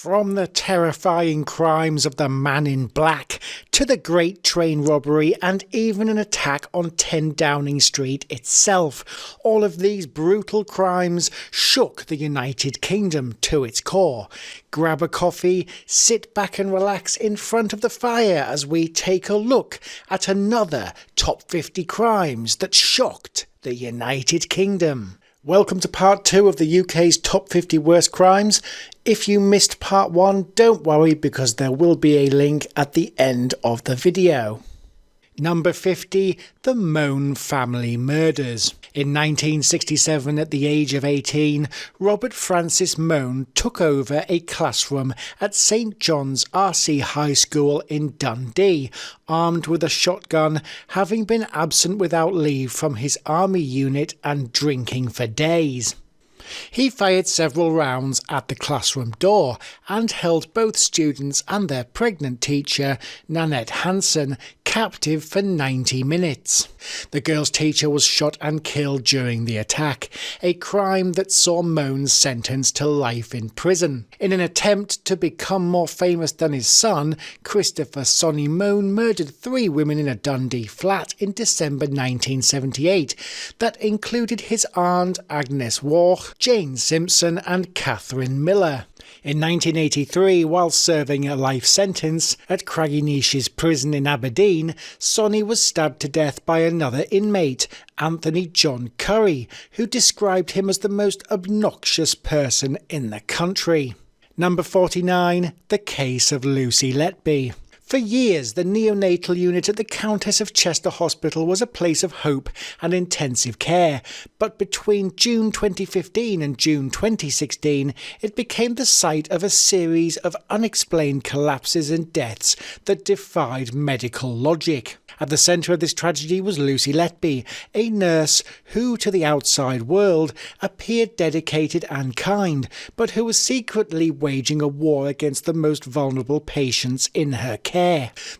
From the terrifying crimes of the Man in Black to the Great Train Robbery and even an attack on 10 Downing Street itself, all of these brutal crimes shook the United Kingdom to its core. Grab a coffee, sit back and relax in front of the fire as we take a look at another top 50 crimes that shocked the United Kingdom. Welcome to part 2 of the UK's top 50 worst crimes. If you missed part 1, don't worry because there will be a link at the end of the video. Number 50, the Mohn family murders. In 1967, at the age of 18, Robert Francis Mohn took over a classroom at St John's RC High School in Dundee, armed with a shotgun, having been absent without leave from his army unit and drinking for days. He fired several rounds at the classroom door and held both students and their pregnant teacher, Nanette Hansen, captive for 90 minutes. The girl's teacher was shot and killed during the attack, a crime that saw Mohn sentenced to life in prison. In an attempt to become more famous than his son, Christopher Sonny Mohn murdered 3 women in a Dundee flat in December 1978 that included his aunt Agnes Warch, Jane Simpson and Catherine Miller. In 1983, while serving a life sentence at Craigienishes prison in Aberdeen, Sonny was stabbed to death by another inmate, Anthony John Curry, who described him as the most obnoxious person in the country. Number 49, the case of Lucy Letby. For years, the neonatal unit at the Countess of Chester Hospital was a place of hope and intensive care, but between June 2015 and June 2016, it became the site of a series of unexplained collapses and deaths that defied medical logic. At the centre of this tragedy was Lucy Letby, a nurse who, to the outside world, appeared dedicated and kind, but who was secretly waging a war against the most vulnerable patients in her care.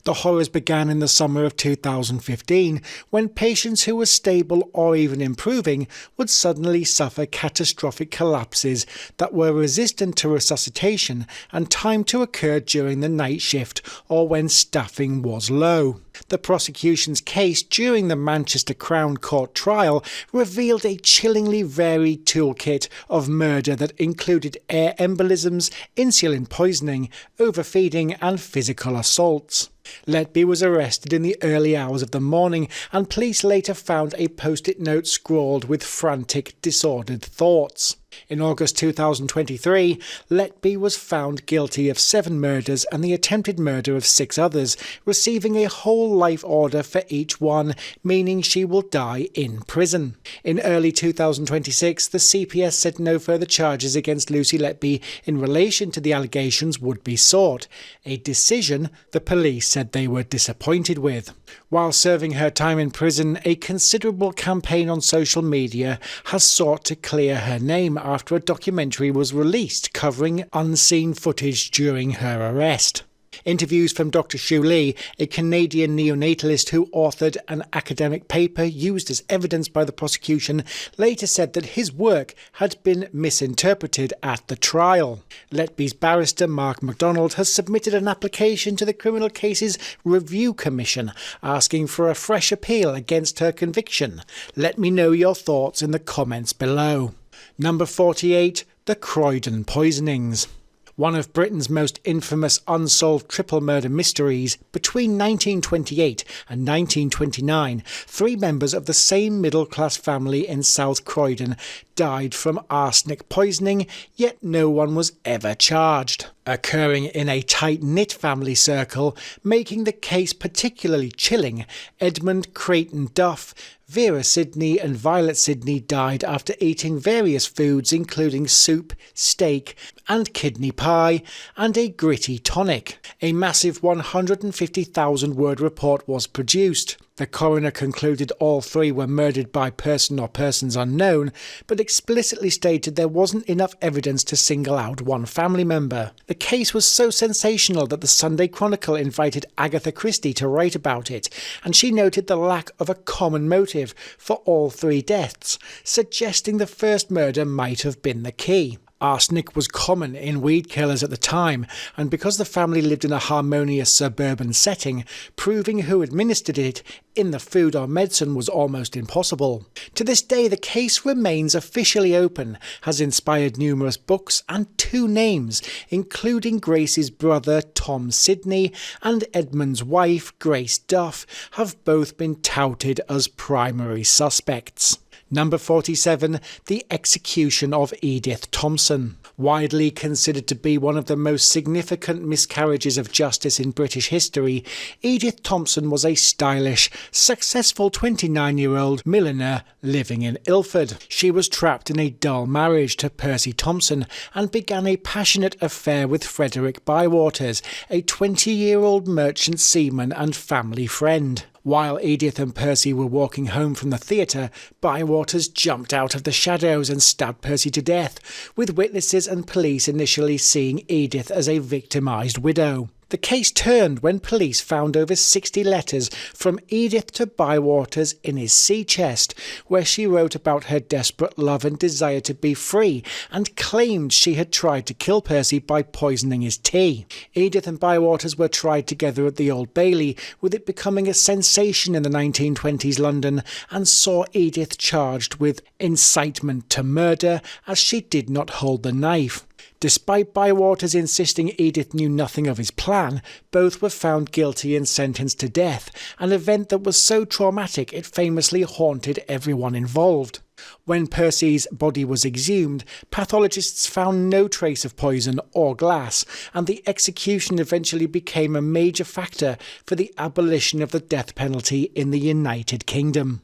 The horrors began in the summer of 2015, when patients who were stable or even improving would suddenly suffer catastrophic collapses that were resistant to resuscitation and timed to occur during the night shift or when staffing was low. The prosecution's case during the Manchester Crown Court trial revealed a chillingly varied toolkit of murder that included air embolisms, insulin poisoning, overfeeding and physical assaults. Letby was arrested in the early hours of the morning, and police later found a post-it note scrawled with frantic, disordered thoughts. In August 2023, Letby was found guilty of 7 murders and the attempted murder of 6 others, receiving a whole life order for each one, meaning she will die in prison. In early 2026, the CPS said no further charges against Lucy Letby in relation to the allegations would be sought, a decision the police said they were disappointed with. While serving her time in prison, a considerable campaign on social media has sought to clear her name after a documentary was released covering unseen footage during her arrest. Interviews from Dr. Shu Lee, a Canadian neonatalist who authored an academic paper used as evidence by the prosecution, later said that his work had been misinterpreted at the trial. Letby's barrister Mark MacDonald has submitted an application to the Criminal Cases Review Commission asking for a fresh appeal against her conviction. Let me know your thoughts in the comments below. Number 48, the Croydon poisonings. One of Britain's most infamous unsolved triple murder mysteries, between 1928 and 1929, 3 members of the same middle-class family in South Croydon died from arsenic poisoning, yet no one was ever charged. Occurring in a tight-knit family circle, making the case particularly chilling, Edmund Creighton Duff, Vera Sidney and Violet Sidney died after eating various foods including soup, steak and kidney pie and a gritty tonic. A massive 150,000-word report was produced. The coroner concluded all 3 were murdered by person or persons unknown, but explicitly stated there wasn't enough evidence to single out one family member. The case was so sensational that the Sunday Chronicle invited Agatha Christie to write about it, and she noted the lack of a common motive for all 3 deaths, suggesting the first murder might have been the key. Arsenic was common in weed killers at the time, and because the family lived in a harmonious suburban setting, proving who administered it in the food or medicine was almost impossible. To this day, the case remains officially open, has inspired numerous books, and 2 names, including Grace's brother Tom Sidney and Edmund's wife Grace Duff, have both been touted as primary suspects. Number 47, the execution of Edith Thompson. Widely considered to be one of the most significant miscarriages of justice in British history, Edith Thompson was a stylish, successful 29-year-old milliner living in Ilford. She was trapped in a dull marriage to Percy Thompson and began a passionate affair with Frederick Bywaters, a 20-year-old merchant seaman and family friend. While Edith and Percy were walking home from the theatre, Bywaters jumped out of the shadows and stabbed Percy to death, with witnesses and police initially seeing Edith as a victimised widow. The case turned when police found over 60 letters from Edith to Bywaters in his sea chest, where she wrote about her desperate love and desire to be free, and claimed she had tried to kill Percy by poisoning his tea. Edith and Bywaters were tried together at the Old Bailey, with it becoming a sensation in the 1920s London, and saw Edith charged with incitement to murder, as she did not hold the knife. Despite Bywaters insisting Edith knew nothing of his plan, both were found guilty and sentenced to death, an event that was so traumatic it famously haunted everyone involved. When Percy's body was exhumed, pathologists found no trace of poison or glass, and the execution eventually became a major factor for the abolition of the death penalty in the United Kingdom.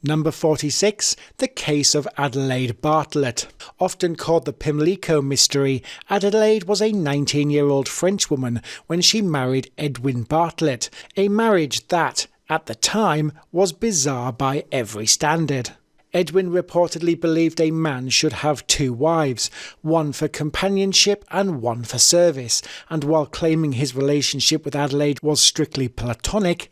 Number 46, the case of Adelaide Bartlett. Often called the Pimlico mystery, Adelaide was a 19-year-old Frenchwoman when she married Edwin Bartlett, a marriage that, at the time, was bizarre by every standard. Edwin reportedly believed a man should have 2 wives, one for companionship and one for service, and while claiming his relationship with Adelaide was strictly platonic,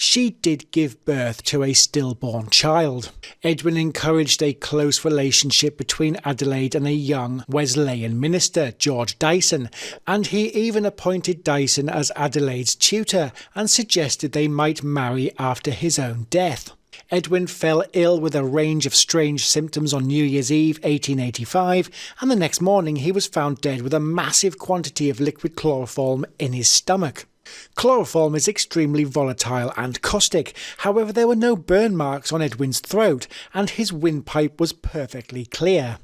she did give birth to a stillborn child. Edwin encouraged a close relationship between Adelaide and a young Wesleyan minister, George Dyson, and he even appointed Dyson as Adelaide's tutor and suggested they might marry after his own death. Edwin fell ill with a range of strange symptoms on New Year's Eve 1885, and the next morning he was found dead with a massive quantity of liquid chloroform in his stomach. Chloroform is extremely volatile and caustic, however there were no burn marks on Edwin's throat, and his windpipe was perfectly clear.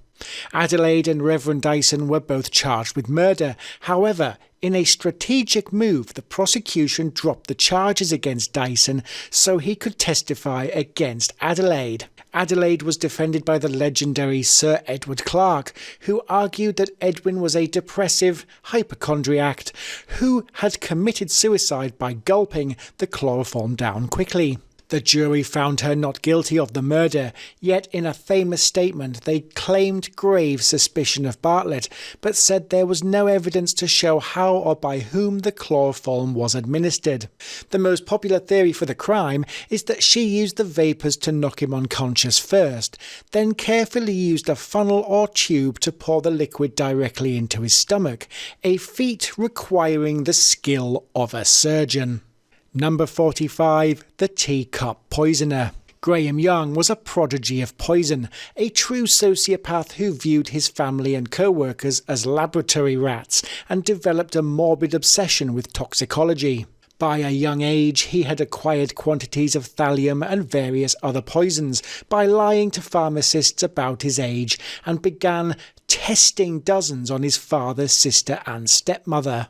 Adelaide and Reverend Dyson were both charged with murder. However, in a strategic move, the prosecution dropped the charges against Dyson so he could testify against Adelaide. Adelaide was defended by the legendary Sir Edward Clarke, who argued that Edwin was a depressive hypochondriac who had committed suicide by gulping the chloroform down quickly. The jury found her not guilty of the murder, yet in a famous statement they claimed grave suspicion of Bartlett, but said there was no evidence to show how or by whom the chloroform was administered. The most popular theory for the crime is that she used the vapours to knock him unconscious first, then carefully used a funnel or tube to pour the liquid directly into his stomach, a feat requiring the skill of a surgeon. Number 45, the Teacup poisoner. Graham Young was a prodigy of poison, a true sociopath who viewed his family and co-workers as laboratory rats and developed a morbid obsession with toxicology. By a young age, he had acquired quantities of thallium and various other poisons by lying to pharmacists about his age and began testing dozens on his father, sister and stepmother.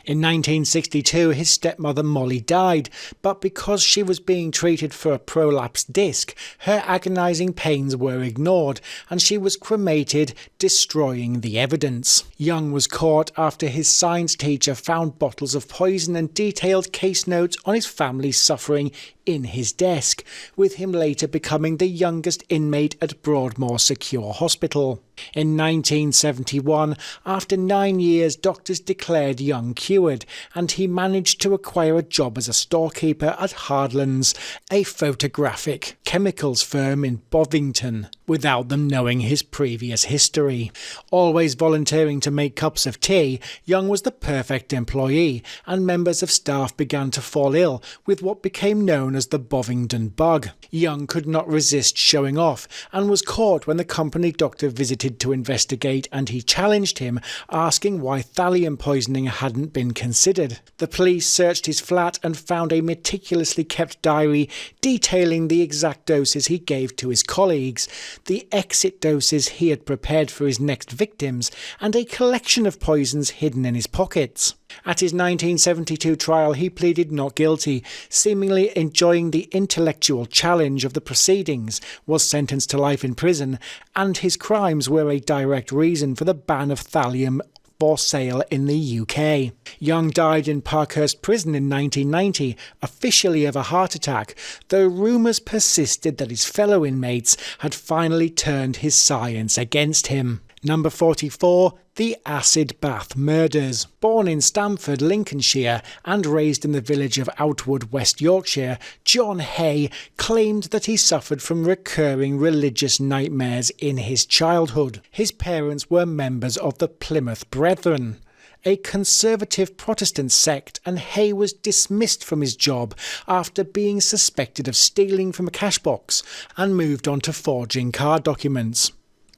In 1962, his stepmother Molly died, but because she was being treated for a prolapsed disc, her agonising pains were ignored, and she was cremated, destroying the evidence. Young was caught after his science teacher found bottles of poison and detailed case notes on his family's suffering in his desk, with him later becoming the youngest inmate at Broadmoor Secure Hospital. In 1971, after 9 years, doctors declared Young cured, and he managed to acquire a job as a storekeeper at Hardlands, a photographic chemicals firm in Bovington, without them knowing his previous history. Always volunteering to make cups of tea, Young was the perfect employee, and members of staff began to fall ill with what became known as the Bovingdon bug. Young could not resist showing off, and was caught when the company doctor visited to investigate, and he challenged him, asking why thallium poisoning hadn't been considered. The police searched his flat and found a meticulously kept diary detailing the exact doses he gave to his colleagues, the exit doses he had prepared for his next victims, and a collection of poisons hidden in his pockets. At his 1972 trial, he pleaded not guilty, seemingly enjoying the intellectual challenge of the proceedings, was sentenced to life in prison, and his crimes were a direct reason for the ban of thallium for sale in the UK. Young died in Parkhurst Prison in 1990, officially of a heart attack, though rumours persisted that his fellow inmates had finally turned his science against him. Number 44. The Acid Bath Murders. Born in Stamford, Lincolnshire, and raised in the village of Outwood, West Yorkshire, John Hay claimed that he suffered from recurring religious nightmares in his childhood. His parents were members of the Plymouth Brethren, a conservative Protestant sect, and Hay was dismissed from his job after being suspected of stealing from a cash box and moved on to forging car documents.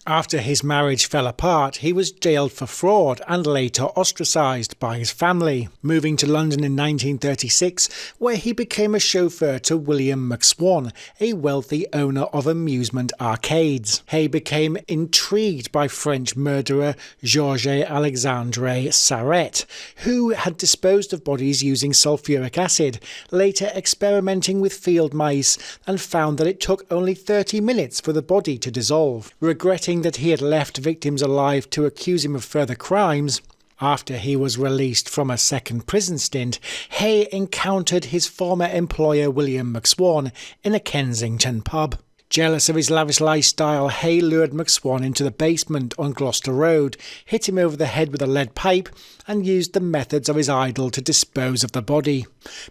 After his marriage fell apart, he was jailed for fraud and later ostracised by his family, moving to London in 1936, where he became a chauffeur to William McSwan, a wealthy owner of amusement arcades. Hay became intrigued by French murderer Georges Alexandre Sarret, who had disposed of bodies using sulfuric acid, later experimenting with field mice, and found that it took only 30 minutes for the body to dissolve. Regretting that he had left victims alive to accuse him of further crimes, after he was released from a second prison stint, Hay encountered his former employer William McSwan in a Kensington pub. Jealous of his lavish lifestyle, Hay lured McSwan into the basement on Gloucester Road, hit him over the head with a lead pipe, and used the methods of his idol to dispose of the body.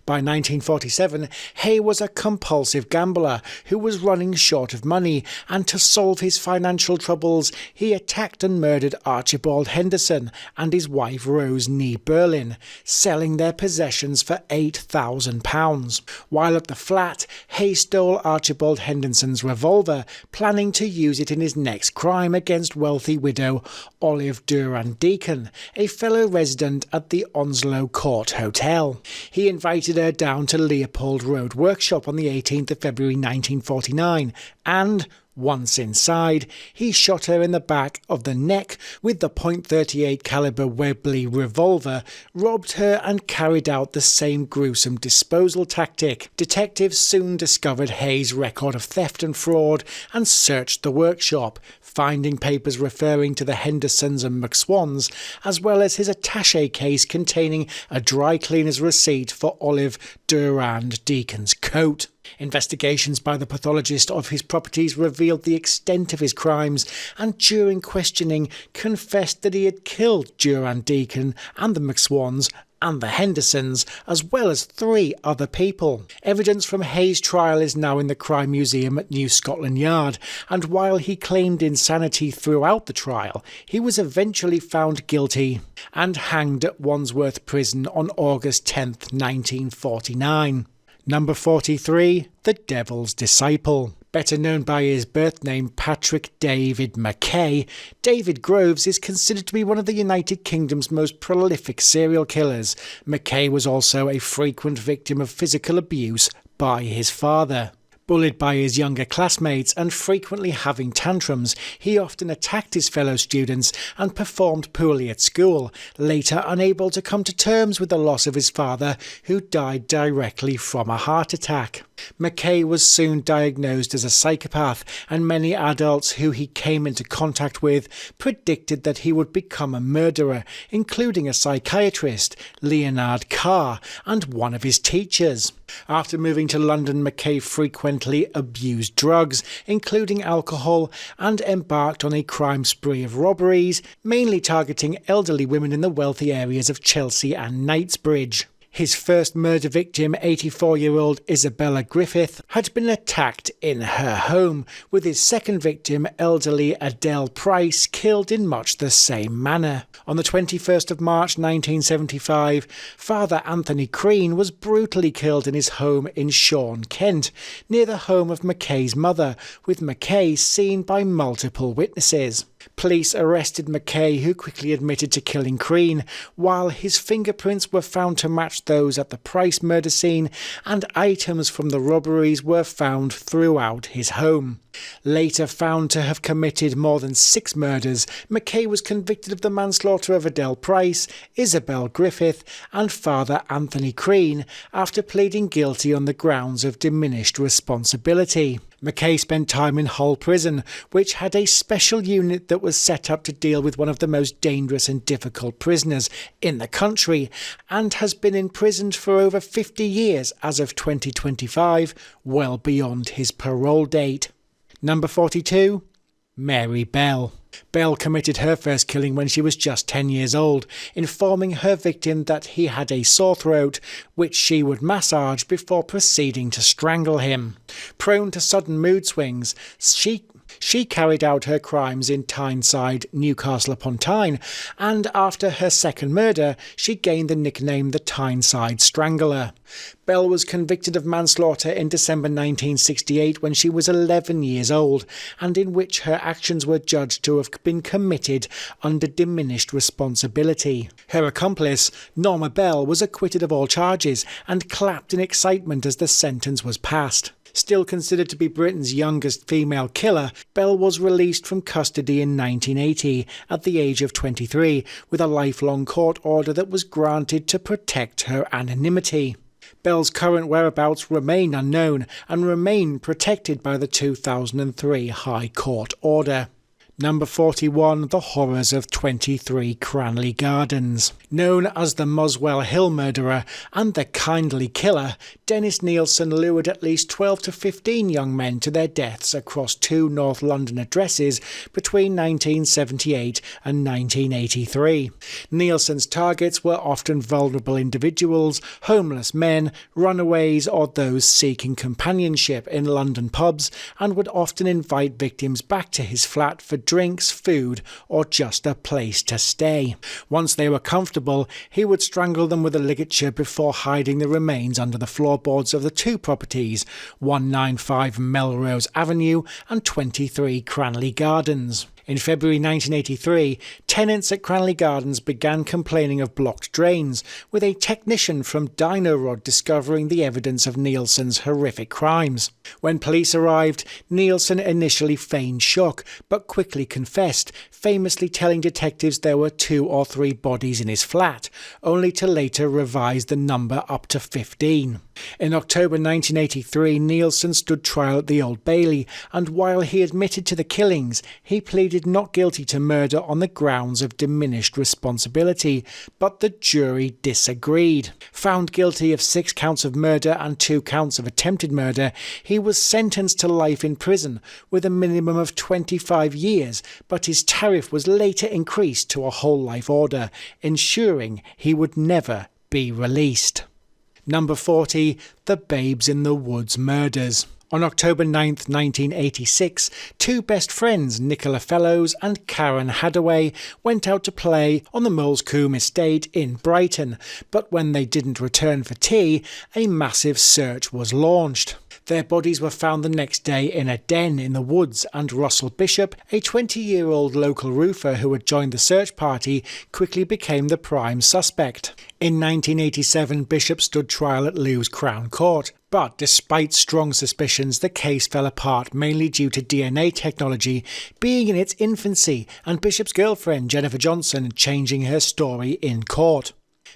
By 1947, Hay was a compulsive gambler who was running short of money, and to solve his financial troubles, he attacked and murdered Archibald Henderson and his wife Rose Nee Berlin, selling their possessions for £8,000. While at the flat, Hay stole Archibald Henderson's revolver, planning to use it in his next crime against wealthy widow Olive Durand Deacon, a fellow resident at the Onslow Court Hotel. He invited her down to Leopold Road Workshop on the 18th of February 1949 and, once inside, he shot her in the back of the neck with the .38 caliber Webley revolver, robbed her and carried out the same gruesome disposal tactic. Detectives soon discovered Hay's record of theft and fraud and searched the workshop, finding papers referring to the Hendersons and McSwans, as well as his attaché case containing a dry cleaner's receipt for Olive Durand Deacon's coat. Investigations by the pathologist of his properties revealed the extent of his crimes, and during questioning confessed that he had killed Durand Deacon and the McSwans and the Hendersons, as well as 3 other people. Evidence from Hay's trial is now in the Crime Museum at New Scotland Yard, and while he claimed insanity throughout the trial, he was eventually found guilty and hanged at Wandsworth Prison on August 10th, 1949. Number 43. The Devil's Disciple. Better known by his birth name Patrick David Mackay, David Groves is considered to be one of the United Kingdom's most prolific serial killers. Mackay was also a frequent victim of physical abuse by his father. Bullied by his younger classmates and frequently having tantrums, he often attacked his fellow students and performed poorly at school, later unable to come to terms with the loss of his father, who died directly from a heart attack. Mackay was soon diagnosed as a psychopath, and many adults who he came into contact with predicted that he would become a murderer, including a psychiatrist, Leonard Carr, and one of his teachers. After moving to London, Mackay frequently abused drugs, including alcohol, and embarked on a crime spree of robberies, mainly targeting elderly women in the wealthy areas of Chelsea and Knightsbridge. His first murder victim, 84-year-old Isabella Griffith, had been attacked in her home, with his second victim, elderly Adele Price, killed in much the same manner. On the 21st of March 1975, Father Anthony Crean was brutally killed in his home in Shawn, Kent, near the home of McKay's mother, with McKay seen by multiple witnesses. Police arrested McKay, who quickly admitted to killing Crean, while his fingerprints were found to match those at the Price murder scene, and items from the robberies were found throughout his home. Later found to have committed more than 6 murders, McKay was convicted of the manslaughter of Adele Price, Isabel Griffith, and Father Anthony Crean after pleading guilty on the grounds of diminished responsibility. McKay spent time in Hull Prison, which had a special unit that was set up to deal with one of the most dangerous and difficult prisoners in the country, and has been imprisoned for over 50 years as of 2025, well beyond his parole date. Number 42. Mary Bell. Bell committed her first killing when she was just 10 years old, informing her victim that he had a sore throat, which she would massage before proceeding to strangle him. Prone to sudden mood swings, she carried out her crimes in Tyneside, Newcastle upon Tyne, and after her second murder, she gained the nickname the Tyneside Strangler. Bell was convicted of manslaughter in December 1968 when she was 11 years old, and in which her actions were judged to have been committed under diminished responsibility. Her accomplice, Norma Bell, was acquitted of all charges and clapped in excitement as the sentence was passed. Still considered to be Britain's youngest female killer, Bell was released from custody in 1980 at the age of 23, with a lifelong court order that was granted to protect her anonymity. Bell's current whereabouts remain unknown and remain protected by the 2003 High Court order. Number 41. The Horrors of 23 Cranley Gardens. Known as the Muswell Hill murderer and the kindly killer, Dennis Nielsen lured at least 12 to 15 young men to their deaths across 2 North London addresses between 1978 and 1983. Nielsen's targets were often vulnerable individuals, homeless men, runaways, or those seeking companionship in London pubs, and would often invite victims back to his flat for drinks, food, or just a place to stay. Once they were comfortable, he would strangle them with a ligature before hiding the remains under the floorboards of the 2 properties, 195 Melrose Avenue and 23 Cranley Gardens. In February 1983, tenants at Cranley Gardens began complaining of blocked drains, with a technician from Dino Rod discovering the evidence of Nielsen's horrific crimes. When police arrived, Nielsen initially feigned shock, but quickly confessed, famously telling detectives there were 2 or 3 bodies in his flat, only to later revise the number up to 15. In October 1983, Nielsen stood trial at the Old Bailey, and while he admitted to the killings, he pleaded not guilty to murder on the grounds of diminished responsibility, but the jury disagreed. Found guilty of 6 counts of murder and 2 counts of attempted murder, he was sentenced to life in prison with a minimum of 25 years, but his tariff was later increased to a whole life order, ensuring he would never be released. Number 40. The Babes in the Woods Murders. On October 9, 1986, 2 best friends, Nicola Fellows and Karen Hadaway, went out to play on the Molescombe estate in Brighton, but when they didn't return for tea, a massive search was launched. Their bodies were found the next day in a den in the woods, and Russell Bishop, a 20-year-old local roofer who had joined the search party, quickly became the prime suspect. In 1987, Bishop stood trial at Lewes Crown Court, but despite strong suspicions, the case fell apart mainly due to DNA technology being in its infancy and Bishop's girlfriend Jennifer Johnson changing her story in court.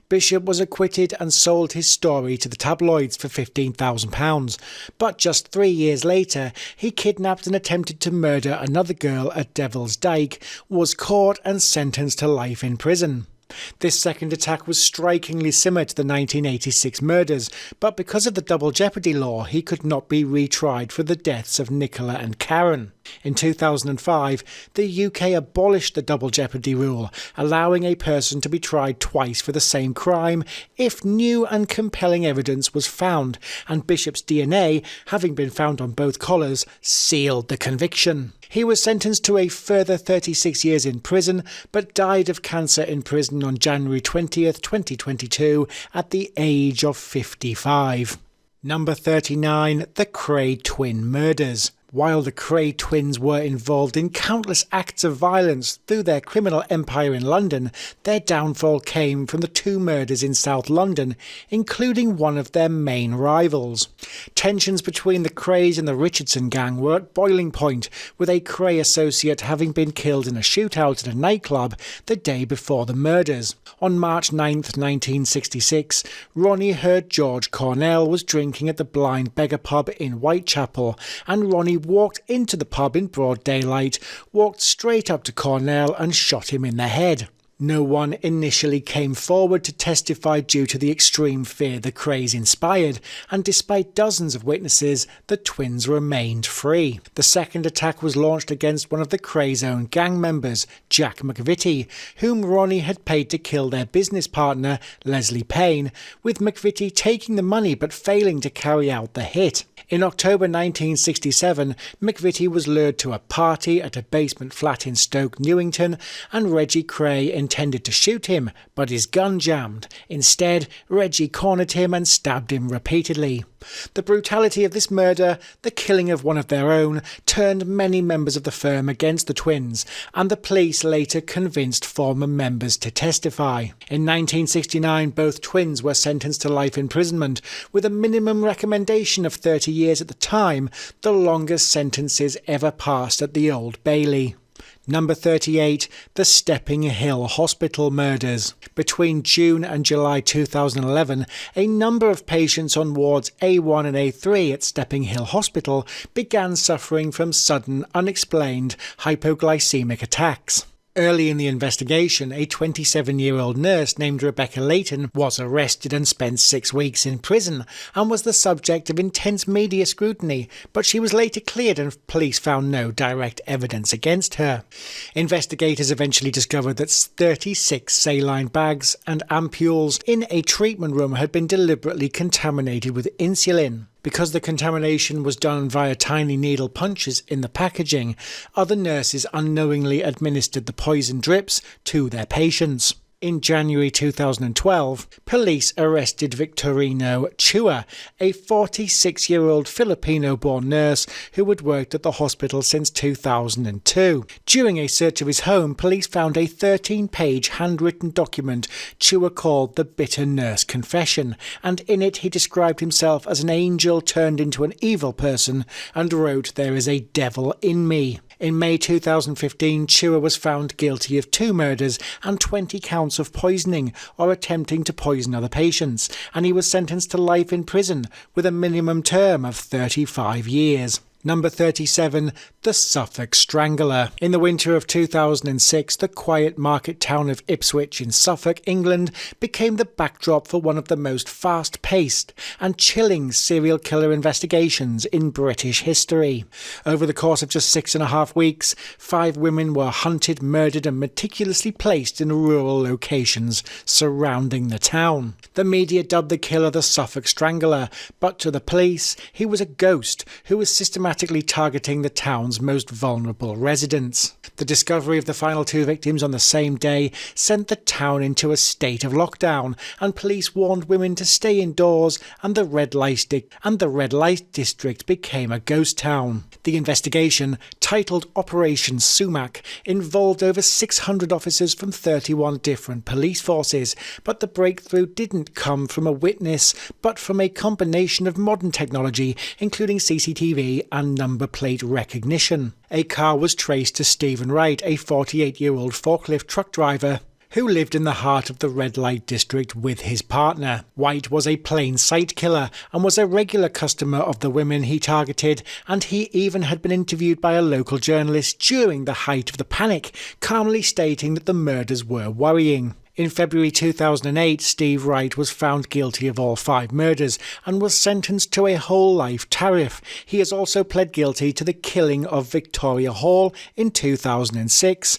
Bishop was acquitted and sold his story to the tabloids for £15,000, but just 3 years later, he kidnapped and attempted to murder another girl at Devil's Dyke, was caught and sentenced to life in prison. This second attack was strikingly similar to the 1986 murders, but because of the double jeopardy law, he could not be retried for the deaths of Nicola and Karen. In 2005, the UK abolished the double jeopardy rule, allowing a person to be tried twice for the same crime if new and compelling evidence was found, and Bishop's DNA, having been found on both collars, sealed the conviction. He was sentenced to a further 36 years in prison, but died of cancer in prison on January 20th, 2022, at the age of 55. Number 39. The Kray twin murders. While the Kray twins were involved in countless acts of violence through their criminal empire in London, their downfall came from the two murders in South London, including one of their main rivals. Tensions between the Krays and the Richardson gang were at boiling point, with a Kray associate having been killed in a shootout at a nightclub the day before the murders. On March 9, 1966, Ronnie heard George Cornell was drinking at the Blind Beggar pub in Whitechapel, and Ronnie walked into the pub in broad daylight, walked straight up to Cornell and shot him in the head. No one initially came forward to testify due to the extreme fear the Krays inspired, and despite dozens of witnesses, the twins remained free. The second attack was launched against one of the Krays' own gang members, Jack McVitie, whom Ronnie had paid to kill their business partner, Leslie Payne, with McVitie taking the money but failing to carry out the hit. In October 1967, McVitie was lured to a party at a basement flat in Stoke Newington, and Reggie Kray intended to shoot him, but his gun jammed. Instead, Reggie cornered him and stabbed him repeatedly. The brutality of this murder, the killing of one of their own, turned many members of the firm against the twins, and the police later convinced former members to testify. In 1969, both twins were sentenced to life imprisonment, with a minimum recommendation of 30 years at the time, the longest sentences ever passed at the Old Bailey. Number 38. The Stepping Hill Hospital murders. Between June and July 2011, a number of patients on wards A1 and A3 at Stepping Hill Hospital began suffering from sudden, unexplained hypoglycemic attacks. Early in the investigation, a 27-year-old nurse named Rebecca Layton was arrested and spent 6 weeks in prison and was the subject of intense media scrutiny, but she was later cleared and police found no direct evidence against her. Investigators eventually discovered that 36 saline bags and ampules in a treatment room had been deliberately contaminated with insulin. Because the contamination was done via tiny needle punches in the packaging, other nurses unknowingly administered the poison drips to their patients. In January 2012, police arrested Victorino Chua, a 46-year-old Filipino-born nurse who had worked at the hospital since 2002. During a search of his home, police found a 13-page handwritten document Chua called the Bitter Nurse Confession, and in it he described himself as an angel turned into an evil person and wrote, "There is a devil in me." In May 2015, Chua was found guilty of 2 murders and 20 counts of poisoning or attempting to poison other patients, and he was sentenced to life in prison with a minimum term of 35 years. Number 37. The Suffolk Strangler. In the winter of 2006, the quiet market town of Ipswich in Suffolk, England, became the backdrop for one of the most fast-paced and chilling serial killer investigations in British history. Over the course of just 6.5 weeks, 5 women were hunted, murdered and meticulously placed in rural locations surrounding the town. The media dubbed the killer the Suffolk Strangler, but to the police, he was a ghost who was systematically targeting the town's most vulnerable residents. The discovery of the final 2 victims on the same day sent the town into a state of lockdown, and police warned women to stay indoors, and the red light district became a ghost town. The investigation, titled Operation Sumac, involved over 600 officers from 31 different police forces, but the breakthrough didn't come from a witness, but from a combination of modern technology, including CCTV and number plate recognition. A car was traced to Stephen Wright, a 48-year-old forklift truck driver who lived in the heart of the red light district with his partner. White was a plain sight killer and was a regular customer of the women he targeted, and he even had been interviewed by a local journalist during the height of the panic, calmly stating that the murders were worrying. In February 2008, Steve Wright was found guilty of all 5 murders and was sentenced to a whole life tariff. He has also pled guilty to the killing of Victoria Hall in 2006,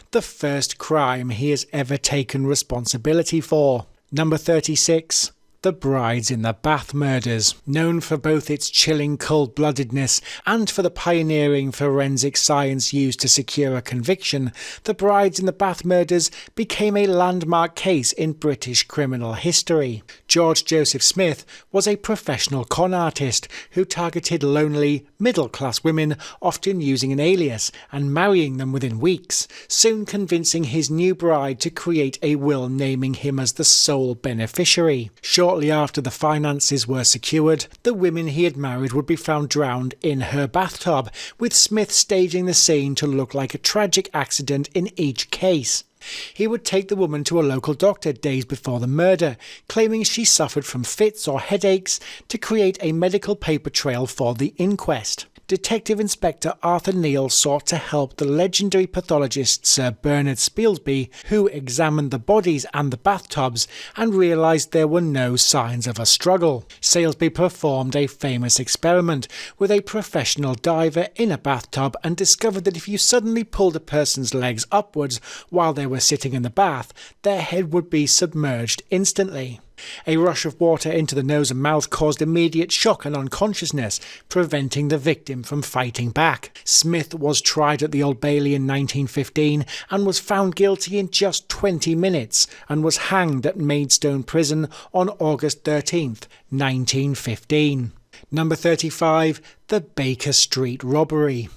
the first crime he has ever taken responsibility for. Number 36. The Brides in the Bath murders. Known for both its chilling cold-bloodedness and for the pioneering forensic science used to secure a conviction, the Brides in the Bath murders became a landmark case in British criminal history. George Joseph Smith was a professional con artist who targeted lonely, middle-class women, often using an alias, and marrying them within weeks, soon convincing his new bride to create a will naming him as the sole beneficiary. Shortly after the finances were secured, the women he had married would be found drowned in her bathtub, with Smith staging the scene to look like a tragic accident in each case. He would take the woman to a local doctor days before the murder, claiming she suffered from fits or headaches, to create a medical paper trail for the inquest. Detective Inspector Arthur Neal sought to help the legendary pathologist Sir Bernard Spilsby, who examined the bodies and the bathtubs and realised there were no signs of a struggle. Spilsby performed a famous experiment with a professional diver in a bathtub and discovered that if you suddenly pulled a person's legs upwards while they were sitting in the bath, their head would be submerged instantly. A rush of water into the nose and mouth caused immediate shock and unconsciousness, preventing the victim from fighting back. Smith was tried at the Old Bailey in 1915 and was found guilty in just 20 minutes and was hanged at Maidstone Prison on August 13th, 1915. Number 35. The Baker Street Robbery.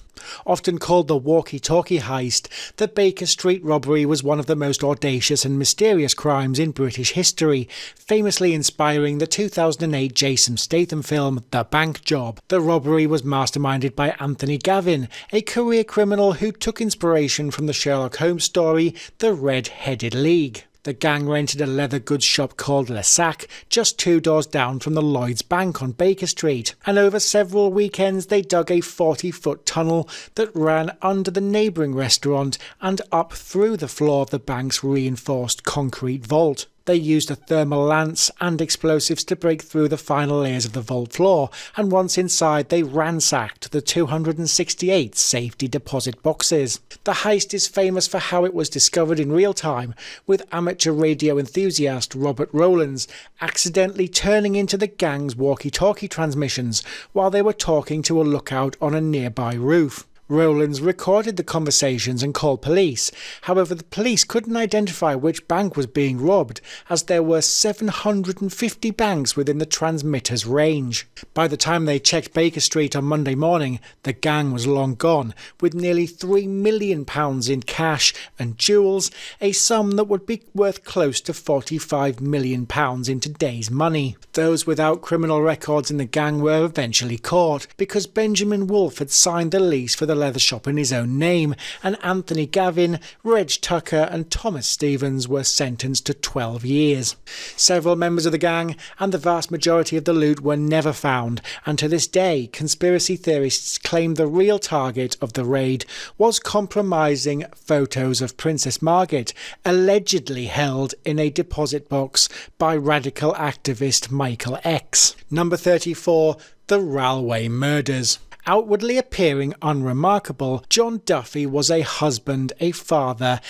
Often called the walkie-talkie heist, the Baker Street robbery was one of the most audacious and mysterious crimes in British history, famously inspiring the 2008 Jason Statham film The Bank Job. The robbery was masterminded by Anthony Gavin, a career criminal who took inspiration from the Sherlock Holmes story The Red-Headed League. The gang rented a leather goods shop called Le Sac, just 2 doors down from the Lloyds Bank on Baker Street, and over several weekends they dug a 40-foot tunnel that ran under the neighbouring restaurant and up through the floor of the bank's reinforced concrete vault. They used a thermal lance and explosives to break through the final layers of the vault floor, and once inside they ransacked the 268 safety deposit boxes. The heist is famous for how it was discovered in real time, with amateur radio enthusiast Robert Rowlands accidentally turning into the gang's walkie-talkie transmissions while they were talking to a lookout on a nearby roof. Rowlands recorded the conversations and called police. However, the police couldn't identify which bank was being robbed, as there were 750 banks within the transmitter's range. By the time they checked Baker Street on Monday morning, the gang was long gone, with nearly £3 million in cash and jewels, a sum that would be worth close to £45 million in today's money. Those without criminal records in the gang were eventually caught, because Benjamin Wolfe had signed the lease for the leather shop in his own name, and Anthony Gavin, Reg Tucker and Thomas Stevens were sentenced to 12 years. Several members of the gang and the vast majority of the loot were never found, and to this day conspiracy theorists claim the real target of the raid was compromising photos of Princess Margaret, allegedly held in a deposit box by radical activist Michael X. Number 34. The Railway Murders. Outwardly appearing unremarkable, John Duffy was a husband, a father,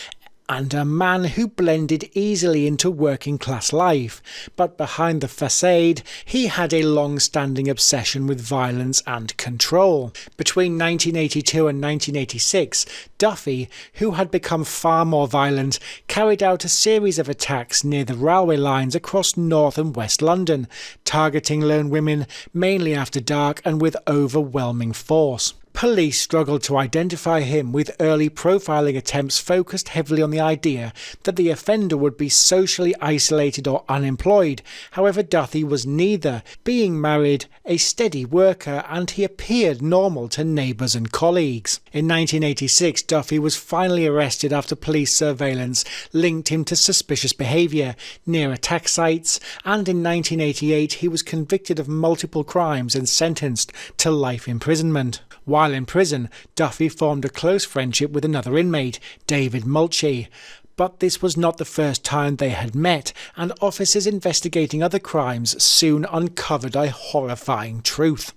and a man who blended easily into working-class life, but behind the facade he had a long-standing obsession with violence and control. Between 1982 and 1986, Duffy, who had become far more violent, carried out a series of attacks near the railway lines across North and West London, targeting lone women, mainly after dark and with overwhelming force. Police struggled to identify him, with early profiling attempts focused heavily on the idea that the offender would be socially isolated or unemployed. However, Duffy was neither, being married, a steady worker, and he appeared normal to neighbours and colleagues. In 1986, Duffy was finally arrested after police surveillance linked him to suspicious behaviour near attack sites, and in 1988 he was convicted of multiple crimes and sentenced to life imprisonment. While in prison, Duffy formed a close friendship with another inmate, David Mulchy, But this was not the first time they had met, and officers investigating other crimes soon uncovered a horrifying truth.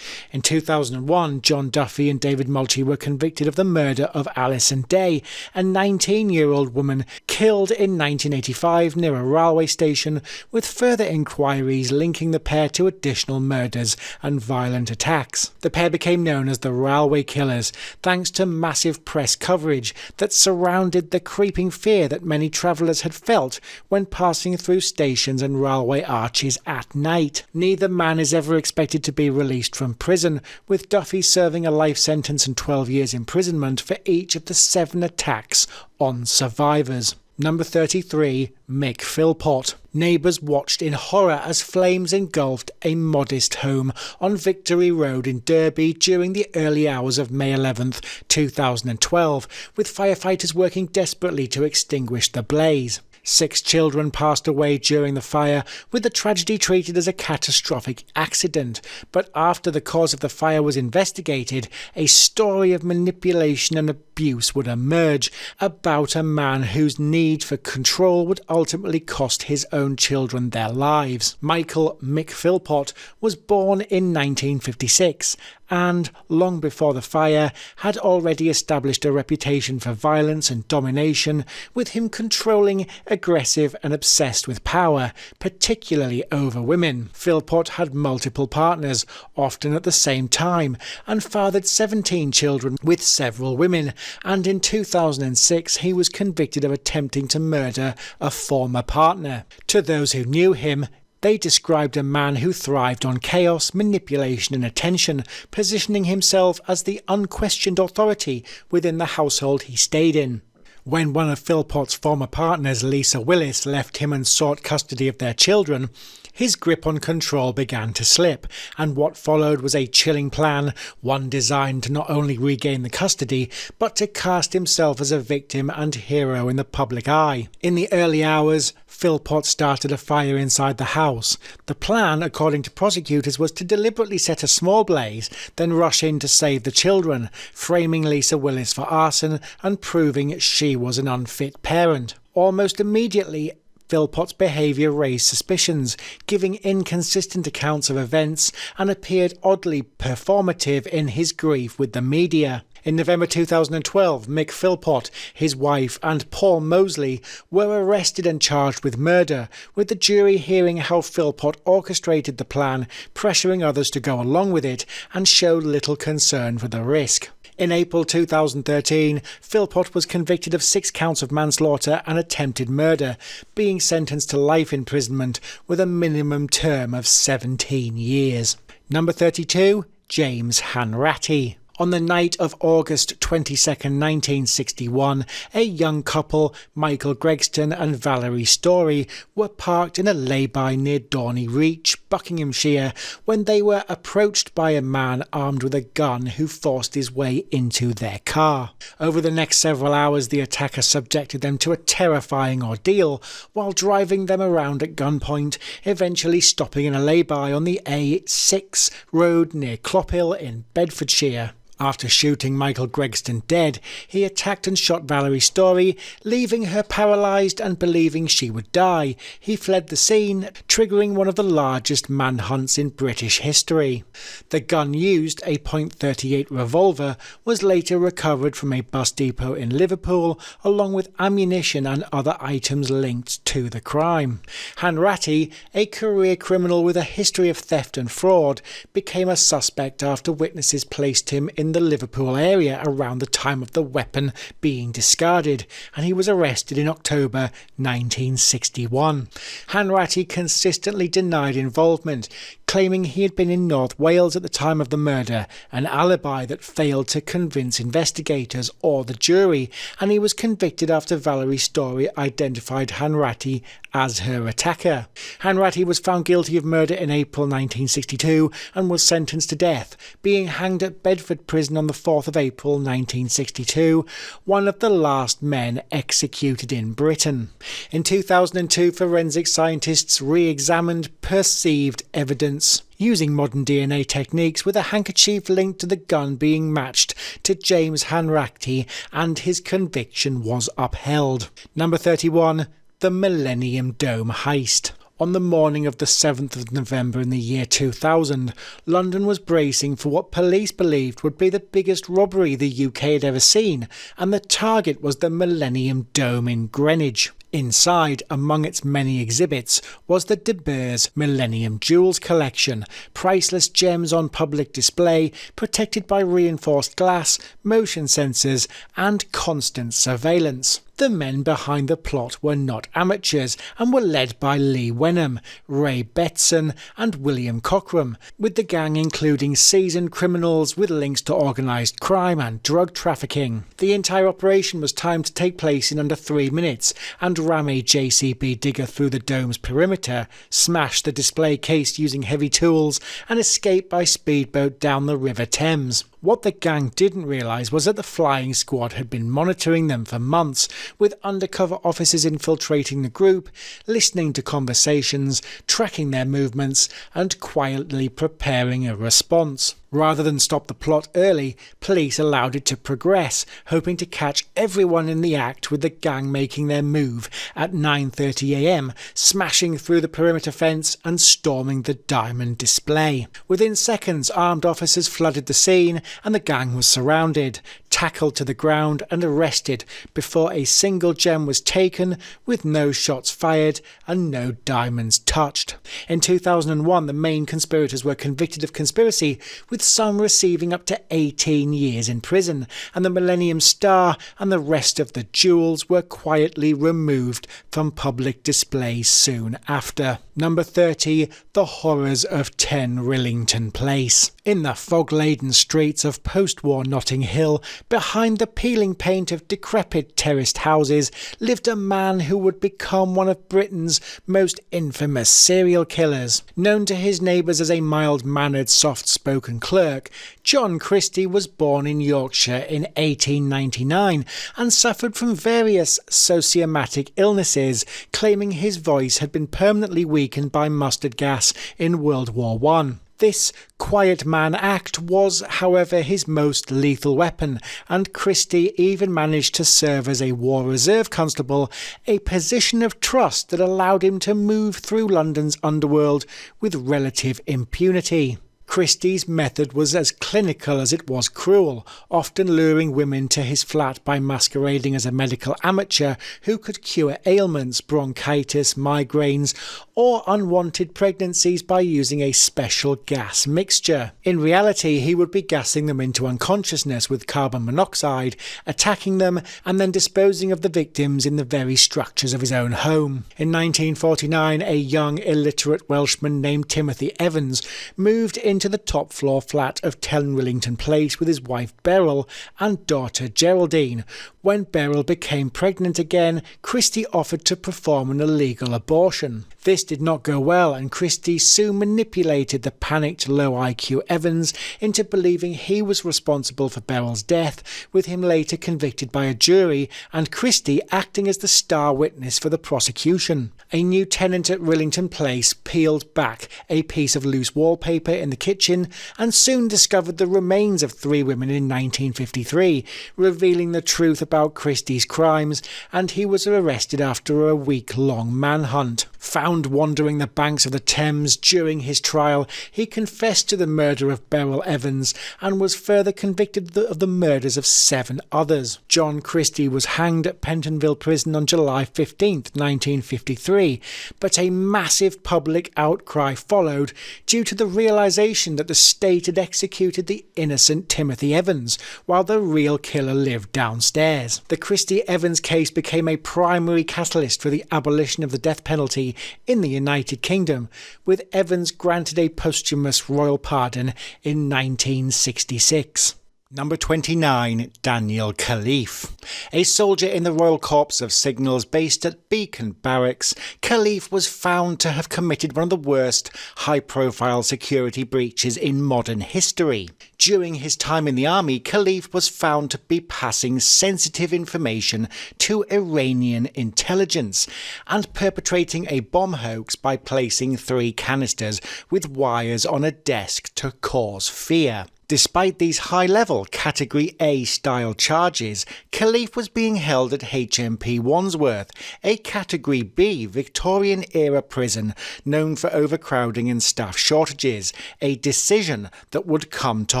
In 2001, John Duffy and David Mulchy were convicted of the murder of Alison Day, a 19-year-old woman killed in 1985 near a railway station, with further inquiries linking the pair to additional murders and violent attacks. The pair became known as the Railway Killers, thanks to massive press coverage that surrounded the creeping fear that many travellers had felt when passing through stations and railway arches at night. Neither man is ever expected to be released from prison, with Duffy serving a life sentence and 12 years imprisonment for each of the 7 attacks on survivors. Number 33, Mick Philpott. Neighbours watched in horror as flames engulfed a modest home on Victory Road in Derby during the early hours of May 11th, 2012, with firefighters working desperately to extinguish the blaze. 6 children passed away during the fire, with the tragedy treated as a catastrophic accident. But after the cause of the fire was investigated, a story of manipulation and abuse would emerge about a man whose need for control would ultimately cost his own children their lives. Michael Mick Philpott was born in 1956 and, long before the fire, had already established a reputation for violence and domination, with him controlling, aggressive and obsessed with power, particularly over women. Philpott had multiple partners, often at the same time, and fathered 17 children with several women, and in 2006 he was convicted of attempting to murder a former partner. To those who knew him, they described a man who thrived on chaos, manipulation and attention, positioning himself as the unquestioned authority within the household he stayed in. When one of Philpott's former partners, Lisa Willis, left him and sought custody of their children, his grip on control began to slip, and what followed was a chilling plan, one designed to not only regain the custody, but to cast himself as a victim and hero in the public eye. In the early hours, Philpott started a fire inside the house. The plan, according to prosecutors, was to deliberately set a small blaze, then rush in to save the children, framing Lisa Willis for arson and proving she was an unfit parent. Almost immediately, Philpott's behaviour raised suspicions, giving inconsistent accounts of events, and appeared oddly performative in his grief with the media. In November 2012, Mick Philpott, his wife and Paul Mosley were arrested and charged with murder, with the jury hearing how Philpott orchestrated the plan, pressuring others to go along with it, and showed little concern for the risk. In April 2013, Philpott was convicted of 6 counts of manslaughter and attempted murder, being sentenced to life imprisonment with a minimum term of 17 years. Number 32, James Hanratty. On the night of August 22nd, 1961, a young couple, Michael Gregston and Valerie Story, were parked in a lay-by near Dorney Reach, Buckinghamshire, when they were approached by a man armed with a gun who forced his way into their car. Over the next several hours, the attacker subjected them to a terrifying ordeal while driving them around at gunpoint, eventually stopping in a lay-by on the A6 road near Clophill in Bedfordshire. After shooting Michael Gregston dead, he attacked and shot Valerie Story, leaving her paralysed and believing she would die. He fled the scene, triggering one of the largest manhunts in British history. The gun used, a .38 revolver, was later recovered from a bus depot in Liverpool, along with ammunition and other items linked to the crime. Hanratty, a career criminal with a history of theft and fraud, became a suspect after witnesses placed him in the Liverpool area around the time of the weapon being discarded, and he was arrested in October 1961. Hanratty consistently denied involvement, claiming he had been in North Wales at the time of the murder, an alibi that failed to convince investigators or the jury, and he was convicted after Valerie Story identified Hanratty as her attacker. Hanratty was found guilty of murder in April 1962 and was sentenced to death, being hanged at Bedford Prison on the 4th of April 1962, one of the last men executed in Britain. In 2002, forensic scientists re-examined perceived evidence fingerprints, using modern DNA techniques with a handkerchief linked to the gun being matched to James Hanratty, and his conviction was upheld. Number 31. The Millennium Dome Heist. On the morning of the 7th of November in the year 2000, London was bracing for what police believed would be the biggest robbery the UK had ever seen, and the target was the Millennium Dome in Greenwich. Inside, among its many exhibits, was the De Beers Millennium Jewels collection, priceless gems on public display, protected by reinforced glass, motion sensors, and constant surveillance. The men behind the plot were not amateurs and were led by Lee Wenham, Ray Betson and William Cockram, with the gang including seasoned criminals with links to organised crime and drug trafficking. The entire operation was timed to take place in under 3 minutes and ram a JCB digger through the dome's perimeter, smash the display case using heavy tools and escape by speedboat down the River Thames. What the gang didn't realise was that the flying squad had been monitoring them for months, with undercover officers infiltrating the group, listening to conversations, tracking their movements, and quietly preparing a response. Rather than stop the plot early, police allowed it to progress, hoping to catch everyone in the act, with the gang making their move at 9:30 a.m, smashing through the perimeter fence and storming the diamond display. Within seconds, armed officers flooded the scene and the gang was surrounded, tackled to the ground and arrested before a single gem was taken, with no shots fired and no diamonds touched. In 2001, the main conspirators were convicted of conspiracy, with some receiving up to 18 years in prison, and the Millennium Star and the rest of the jewels were quietly removed from public display soon after. Number 30. The Horrors of 10 Rillington Place. In the fog-laden streets of post-war Notting Hill, behind the peeling paint of decrepit terraced houses, lived a man who would become one of Britain's most infamous serial killers. Known to his neighbours as a mild-mannered, soft-spoken clerk, John Christie was born in Yorkshire in 1899 and suffered from various sociomatic illnesses, claiming his voice had been permanently weakened by mustard gas in World War I. This quiet man act was, however, his most lethal weapon, and Christie even managed to serve as a War Reserve Constable, a position of trust that allowed him to move through London's underworld with relative impunity. Christie's method was as clinical as it was cruel, often luring women to his flat by masquerading as a medical amateur who could cure ailments, bronchitis, migraines, or unwanted pregnancies by using a special gas mixture. In reality, he would be gassing them into unconsciousness with carbon monoxide, attacking them, and then disposing of the victims in the very structures of his own home. In 1949, a young illiterate Welshman named Timothy Evans moved into the top floor flat of 10 Rillington Place with his wife Beryl and daughter Geraldine. When Beryl became pregnant again, Christie offered to perform an illegal abortion. This did not go well, and Christie soon manipulated the panicked low IQ Evans into believing he was responsible for Beryl's death, with him later convicted by a jury and Christie acting as the star witness for the prosecution. A new tenant at Rillington Place peeled back a piece of loose wallpaper in the kitchen and soon discovered the remains of 3 women in 1953, revealing the truth about Christie's crimes, and he was arrested after a week-long manhunt. Found wandering the banks of the Thames during his trial, he confessed to the murder of Beryl Evans and was further convicted of the murders of 7 others. John Christie was hanged at Pentonville Prison on July 15, 1953, but a massive public outcry followed due to the realisation that the state had executed the innocent Timothy Evans, while the real killer lived downstairs. The Christie-Evans case became a primary catalyst for the abolition of the death penalty in the United Kingdom, with Evans granted a posthumous royal pardon in 1966. Number 29, Daniel Khalife. A soldier in the Royal Corps of Signals based at Beacon Barracks, Khalife was found to have committed one of the worst high-profile security breaches in modern history. During his time in the army, Khalife was found to be passing sensitive information to Iranian intelligence and perpetrating a bomb hoax by placing 3 canisters with wires on a desk to cause fear. Despite these high-level Category A style charges, Khalife was being held at HMP Wandsworth, a Category B Victorian-era prison known for overcrowding and staff shortages, a decision that would come to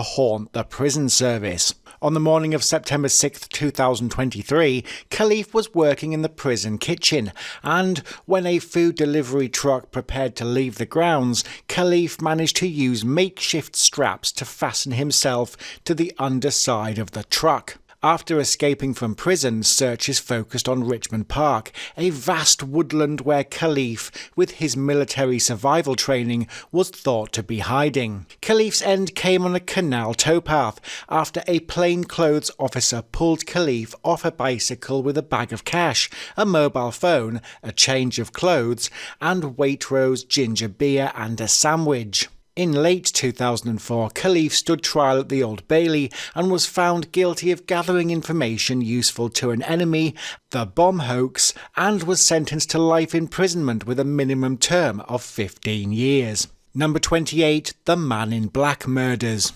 haunt the prison service. On the morning of September 6, 2023, Khalife was working in the prison kitchen, and when a food delivery truck prepared to leave the grounds, Khalife managed to use makeshift straps to fasten himself to the underside of the truck. After escaping from prison, searches focused on Richmond Park, a vast woodland where Khalife, with his military survival training, was thought to be hiding. Khalife's end came on a canal towpath after a plainclothes officer pulled Khalife off a bicycle with a bag of cash, a mobile phone, a change of clothes, and Waitrose ginger beer and a sandwich. In late 2004, Khalife stood trial at the Old Bailey and was found guilty of gathering information useful to an enemy, the bomb hoax, and was sentenced to life imprisonment with a minimum term of 15 years. Number 28, the Man in Black murders.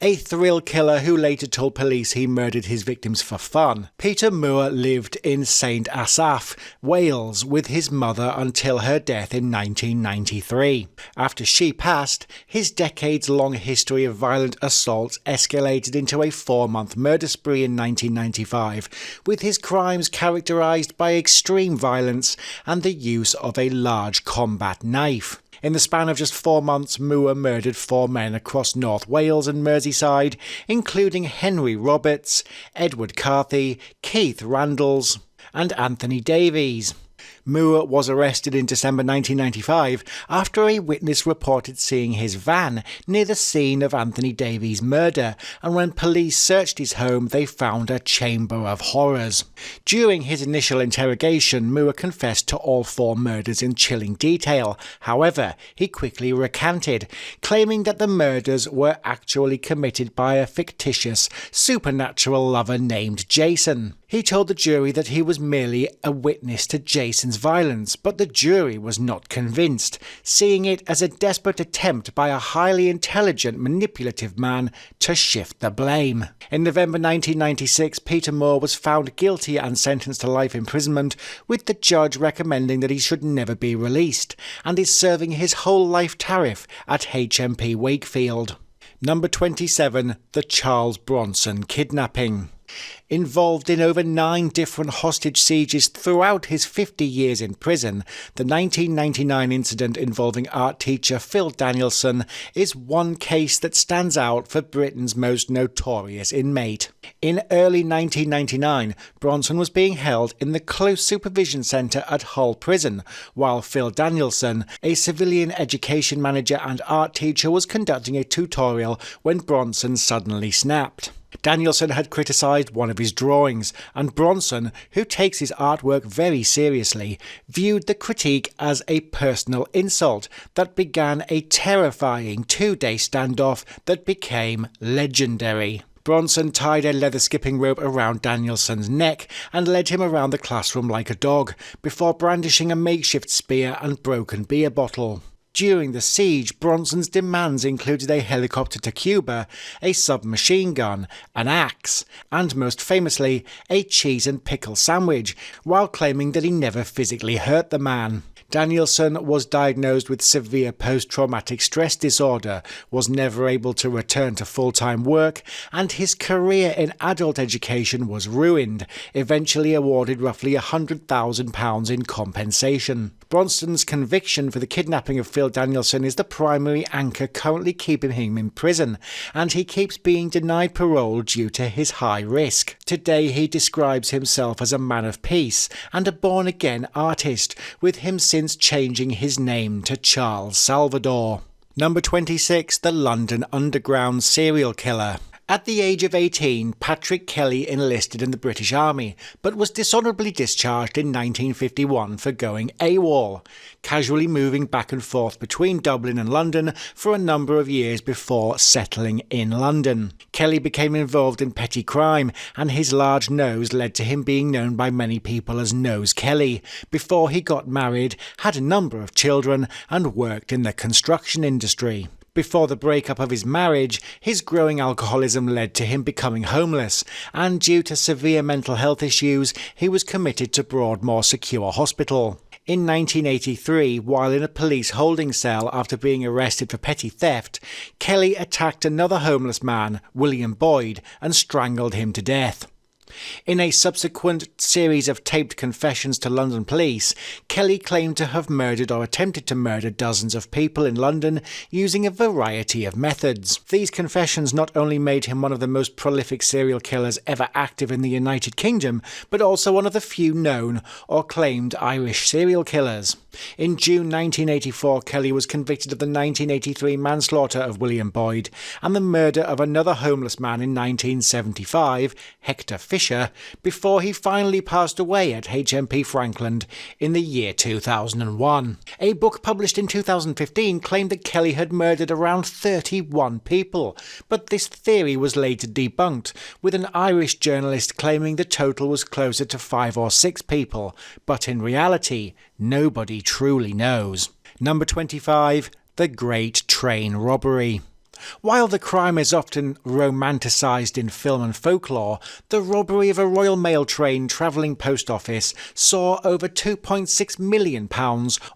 A thrill killer who later told police he murdered his victims for fun. Peter Moore lived in St Asaph, Wales, with his mother until her death in 1993. After she passed, his decades-long history of violent assaults escalated into a 4-month murder spree in 1995, with his crimes characterised by extreme violence and the use of a large combat knife. In the span of just 4 months, Moore murdered 4 men across North Wales and Merseyside, including Henry Roberts, Edward Carthy, Keith Randalls, and Anthony Davies. Moore was arrested in December 1995 after a witness reported seeing his van near the scene of Anthony Davies' murder, and when police searched his home they found a chamber of horrors. During his initial interrogation, Moore confessed to all 4 murders in chilling detail. However, he quickly recanted, claiming that the murders were actually committed by a fictitious, supernatural lover named Jason. He told the jury that he was merely a witness to Jason's violence, but the jury was not convinced, seeing it as a desperate attempt by a highly intelligent, manipulative man to shift the blame. In November 1996, Peter Moore was found guilty and sentenced to life imprisonment, with the judge recommending that he should never be released, and is serving his whole life tariff at HMP Wakefield. Number 27, the Charles Bronson kidnapping. Involved in over 9 different hostage sieges throughout his 50 years in prison, the 1999 incident involving art teacher Phil Danielson is one case that stands out for Britain's most notorious inmate. In early 1999, Bronson was being held in the Close Supervision Centre at Hull Prison, while Phil Danielson, a civilian education manager and art teacher, was conducting a tutorial when Bronson suddenly snapped. Danielson had criticised one of his drawings, and Bronson, who takes his artwork very seriously, viewed the critique as a personal insult that began a terrifying 2-day standoff that became legendary. Bronson tied a leather skipping rope around Danielson's neck and led him around the classroom like a dog, before brandishing a makeshift spear and broken beer bottle. During the siege, Bronson's demands included a helicopter to Cuba, a submachine gun, an axe, and most famously, a cheese and pickle sandwich, while claiming that he never physically hurt the man. Danielson was diagnosed with severe post-traumatic stress disorder, was never able to return to full-time work, and his career in adult education was ruined, eventually awarded roughly £100,000 in compensation. Bronson's conviction for the kidnapping of Phil Danielson is the primary anchor currently keeping him in prison, and he keeps being denied parole due to his high risk. Today he describes himself as a man of peace and a born-again artist, with him since changing his name to Charles Salvador. Number 26, the London Underground serial killer. At the age of 18, Patrick Kelly enlisted in the British Army, but was dishonourably discharged in 1951 for going AWOL, casually moving back and forth between Dublin and London for a number of years before settling in London. Kelly became involved in petty crime, and his large nose led to him being known by many people as Nose Kelly, before he got married, had a number of children, and worked in the construction industry. Before the breakup of his marriage, his growing alcoholism led to him becoming homeless, and due to severe mental health issues, he was committed to Broadmoor Secure Hospital. In 1983, while in a police holding cell after being arrested for petty theft, Kelly attacked another homeless man, William Boyd, and strangled him to death. In a subsequent series of taped confessions to London police, Kelly claimed to have murdered or attempted to murder dozens of people in London using a variety of methods. These confessions not only made him one of the most prolific serial killers ever active in the United Kingdom, but also one of the few known or claimed Irish serial killers. In June 1984, Kelly was convicted of the 1983 manslaughter of William Boyd and the murder of another homeless man in 1975, Hector Fisher, before he finally passed away at HMP Frankland in the year 2001. A book published in 2015 claimed that Kelly had murdered around 31 people, but this theory was later debunked, with an Irish journalist claiming the total was closer to 5 or 6 people, but in reality, nobody truly knows. Number 25. The Great Train Robbery. While the crime is often romanticised in film and folklore, the robbery of a Royal Mail train travelling post office saw over £2.6 million,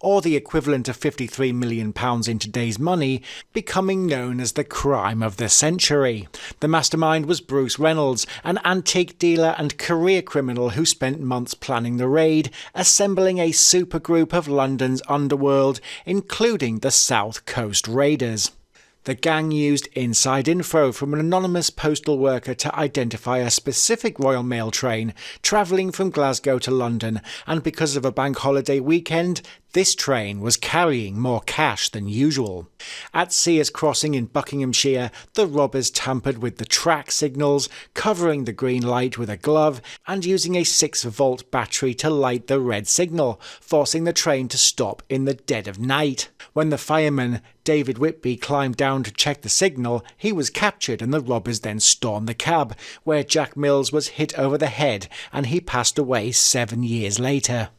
or the equivalent of £53 million in today's money, becoming known as the crime of the century. The mastermind was Bruce Reynolds, an antique dealer and career criminal who spent months planning the raid, assembling a supergroup of London's underworld, including the South Coast Raiders. The gang used inside info from an anonymous postal worker to identify a specific Royal Mail train travelling from Glasgow to London, and because of a bank holiday weekend, this train was carrying more cash than usual. At Sears Crossing in Buckinghamshire, the robbers tampered with the track signals, covering the green light with a glove and using a 6-volt battery to light the red signal, forcing the train to stop in the dead of night. When the fireman, David Whitby, climbed down to check the signal, he was captured and the robbers then stormed the cab, where Jack Mills was hit over the head and he passed away 7 years later.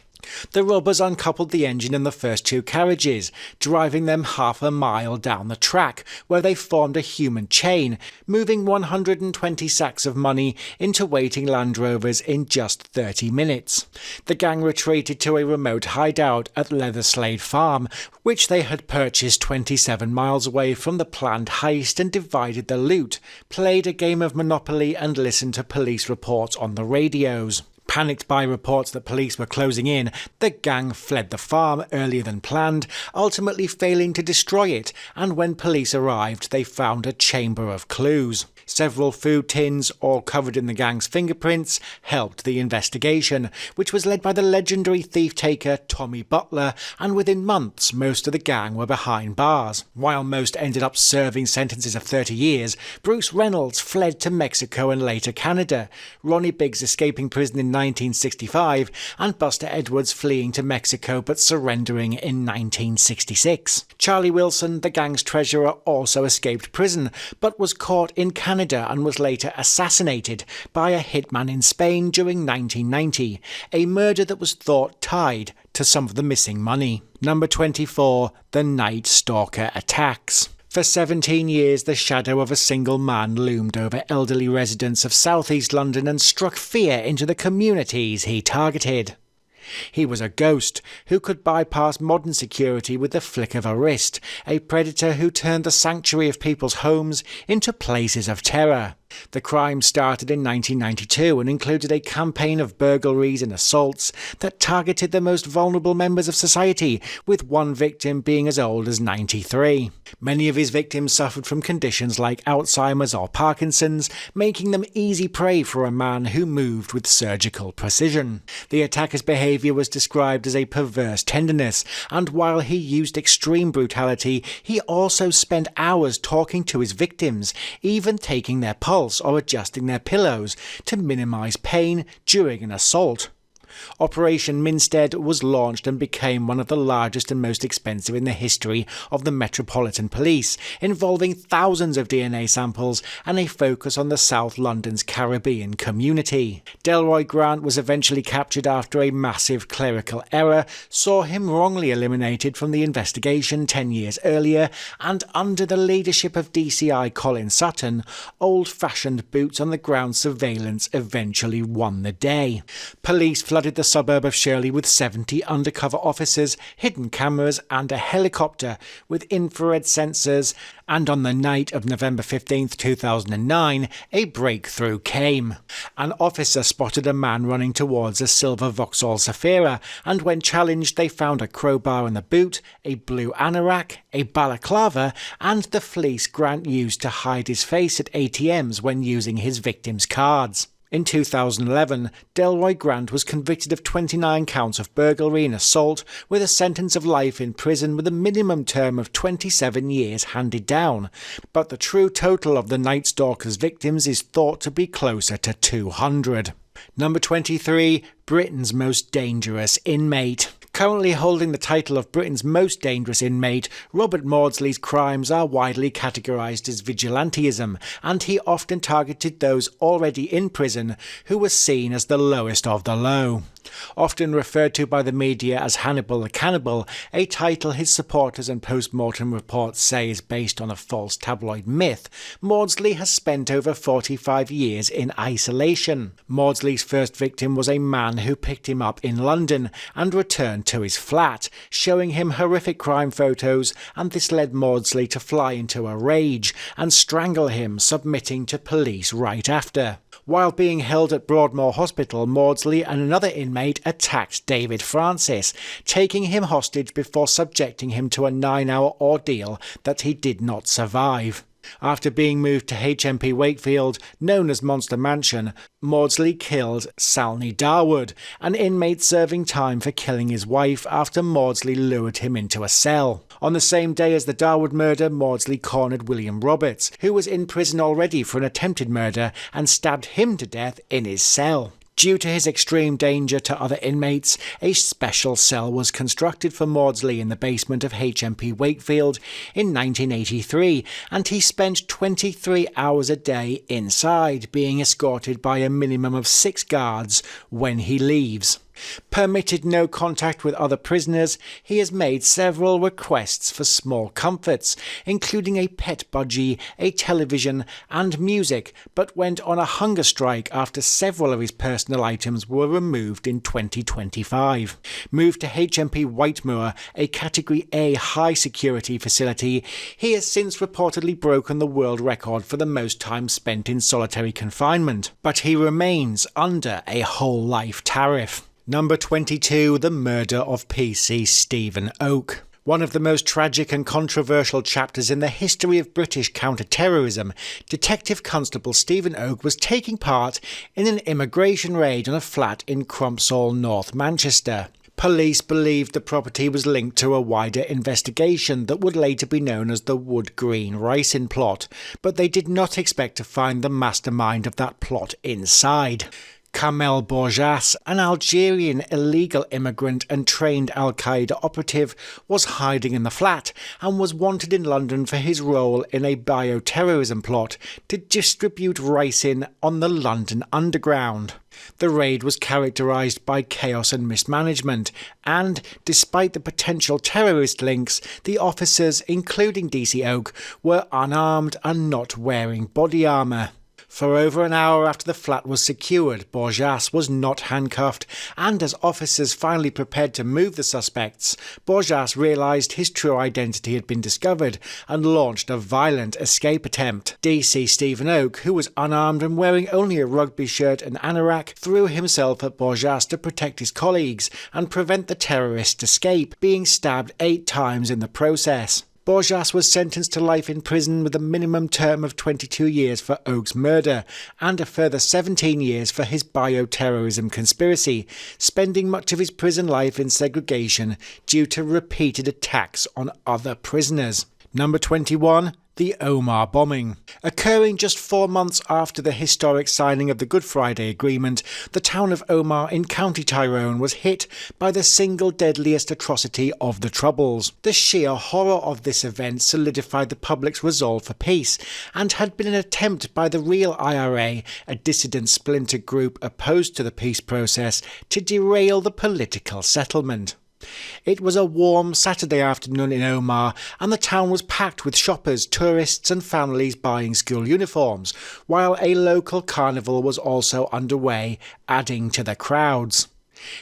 The robbers uncoupled the engine in the first 2 carriages, driving them half a mile down the track, where they formed a human chain, moving 120 sacks of money into waiting Land Rovers in just 30 minutes. The gang retreated to a remote hideout at Leatherslade Farm, which they had purchased 27 miles away from the planned heist, and divided the loot, played a game of Monopoly and listened to police reports on the radios. Panicked by reports that police were closing in, the gang fled the farm earlier than planned, ultimately failing to destroy it, and when police arrived they found a chamber of clues. Several food tins, all covered in the gang's fingerprints, helped the investigation, which was led by the legendary thief-taker Tommy Butler, and within months most of the gang were behind bars. While most ended up serving sentences of 30 years, Bruce Reynolds fled to Mexico and later Canada, Ronnie Biggs escaping prison in 1965, and Buster Edwards fleeing to Mexico but surrendering in 1966. Charlie Wilson, the gang's treasurer, also escaped prison, but was caught in Canada and was later assassinated by a hitman in Spain during 1990, a murder that was thought tied to some of the missing money. Number 24. The Night Stalker attacks. For 17 years, the shadow of a single man loomed over elderly residents of southeast London and struck fear into the communities he targeted. He was a ghost who could bypass modern security with the flick of a wrist, a predator who turned the sanctuary of people's homes into places of terror. The crime started in 1992 and included a campaign of burglaries and assaults that targeted the most vulnerable members of society, with one victim being as old as 93. Many of his victims suffered from conditions like Alzheimer's or Parkinson's, making them easy prey for a man who moved with surgical precision. The attacker's behaviour was described as a perverse tenderness, and while he used extreme brutality, he also spent hours talking to his victims, even taking their pulse, pulse or adjusting their pillows to minimise pain during an assault. Operation Minstead was launched and became one of the largest and most expensive in the history of the Metropolitan Police, involving thousands of DNA samples and a focus on the South London's Caribbean community. Delroy Grant was eventually captured after a massive clerical error saw him wrongly eliminated from the investigation 10 years earlier, and under the leadership of DCI Colin Sutton, old-fashioned boots-on-the-ground surveillance eventually won the day. Police flooded the suburb of Shirley with 70 undercover officers, hidden cameras and a helicopter with infrared sensors, and on the night of November 15, 2009, a breakthrough came. An officer spotted a man running towards a silver Vauxhall Zafira, and when challenged they found a crowbar in the boot, a blue anorak, a balaclava, and the fleece Grant used to hide his face at ATMs when using his victims' cards. In 2011, Delroy Grant was convicted of 29 counts of burglary and assault, with a sentence of life in prison with a minimum term of 27 years handed down. But the true total of the Night Stalker's victims is thought to be closer to 200. Number 23. Britain's most dangerous inmate. Currently holding the title of Britain's most dangerous inmate, Robert Maudsley's crimes are widely categorised as vigilantism, and he often targeted those already in prison who were seen as the lowest of the low. Often referred to by the media as Hannibal the Cannibal, a title his supporters and post-mortem reports say is based on a false tabloid myth, Maudsley has spent over 45 years in isolation. Maudsley's first victim was a man who picked him up in London and returned to his flat, showing him horrific crime photos, and this led Maudsley to fly into a rage and strangle him, submitting to police right after. While being held at Broadmoor Hospital, Maudsley and another inmate attacked David Francis, taking him hostage before subjecting him to a 9-hour ordeal that he did not survive. After being moved to HMP Wakefield, known as Monster Mansion, Maudsley killed Salney Darwood, an inmate serving time for killing his wife after Maudsley lured him into a cell. On the same day as the Darwood murder, Maudsley cornered William Roberts, who was in prison already for an attempted murder, and stabbed him to death in his cell. Due to his extreme danger to other inmates, a special cell was constructed for Maudsley in the basement of HMP Wakefield in 1983, and he spent 23 hours a day inside, being escorted by a minimum of 6 guards when he leaves. Permitted no contact with other prisoners, he has made several requests for small comforts, including a pet budgie, a television and music, but went on a hunger strike after several of his personal items were removed in 2025. Moved to HMP Whitemoor, a Category A high security facility, he has since reportedly broken the world record for the most time spent in solitary confinement, but he remains under a whole life tariff. Number 22. The murder of PC Stephen Oak. One of the most tragic and controversial chapters in the history of British counter-terrorism, Detective Constable Stephen Oak was taking part in an immigration raid on a flat in Crumpsall, North Manchester. Police believed the property was linked to a wider investigation that would later be known as the Wood Green Ricin plot, but they did not expect to find the mastermind of that plot inside. Kamel Borjas, an Algerian illegal immigrant and trained Al-Qaeda operative, was hiding in the flat and was wanted in London for his role in a bioterrorism plot to distribute ricin on the London Underground. The raid was characterised by chaos and mismanagement, and, despite the potential terrorist links, the officers, including DC Oak, were unarmed and not wearing body armour. For over an hour after the flat was secured, Borjas was not handcuffed, and as officers finally prepared to move the suspects, Borjas realised his true identity had been discovered and launched a violent escape attempt. DC Stephen Oak, who was unarmed and wearing only a rugby shirt and anorak, threw himself at Borjas to protect his colleagues and prevent the terrorist's escape, being stabbed 8 times in the process. Borjas was sentenced to life in prison with a minimum term of 22 years for Oak's murder and a further 17 years for his bioterrorism conspiracy, spending much of his prison life in segregation due to repeated attacks on other prisoners. Number 21. The Omagh bombing. Occurring just 4 months after the historic signing of the Good Friday Agreement, the town of Omagh in County Tyrone was hit by the single deadliest atrocity of the Troubles. The sheer horror of this event solidified the public's resolve for peace, and had been an attempt by the real IRA, a dissident splinter group opposed to the peace process, to derail the political settlement. It was a warm Saturday afternoon in Omagh, and the town was packed with shoppers, tourists and families buying school uniforms, while a local carnival was also underway, adding to the crowds.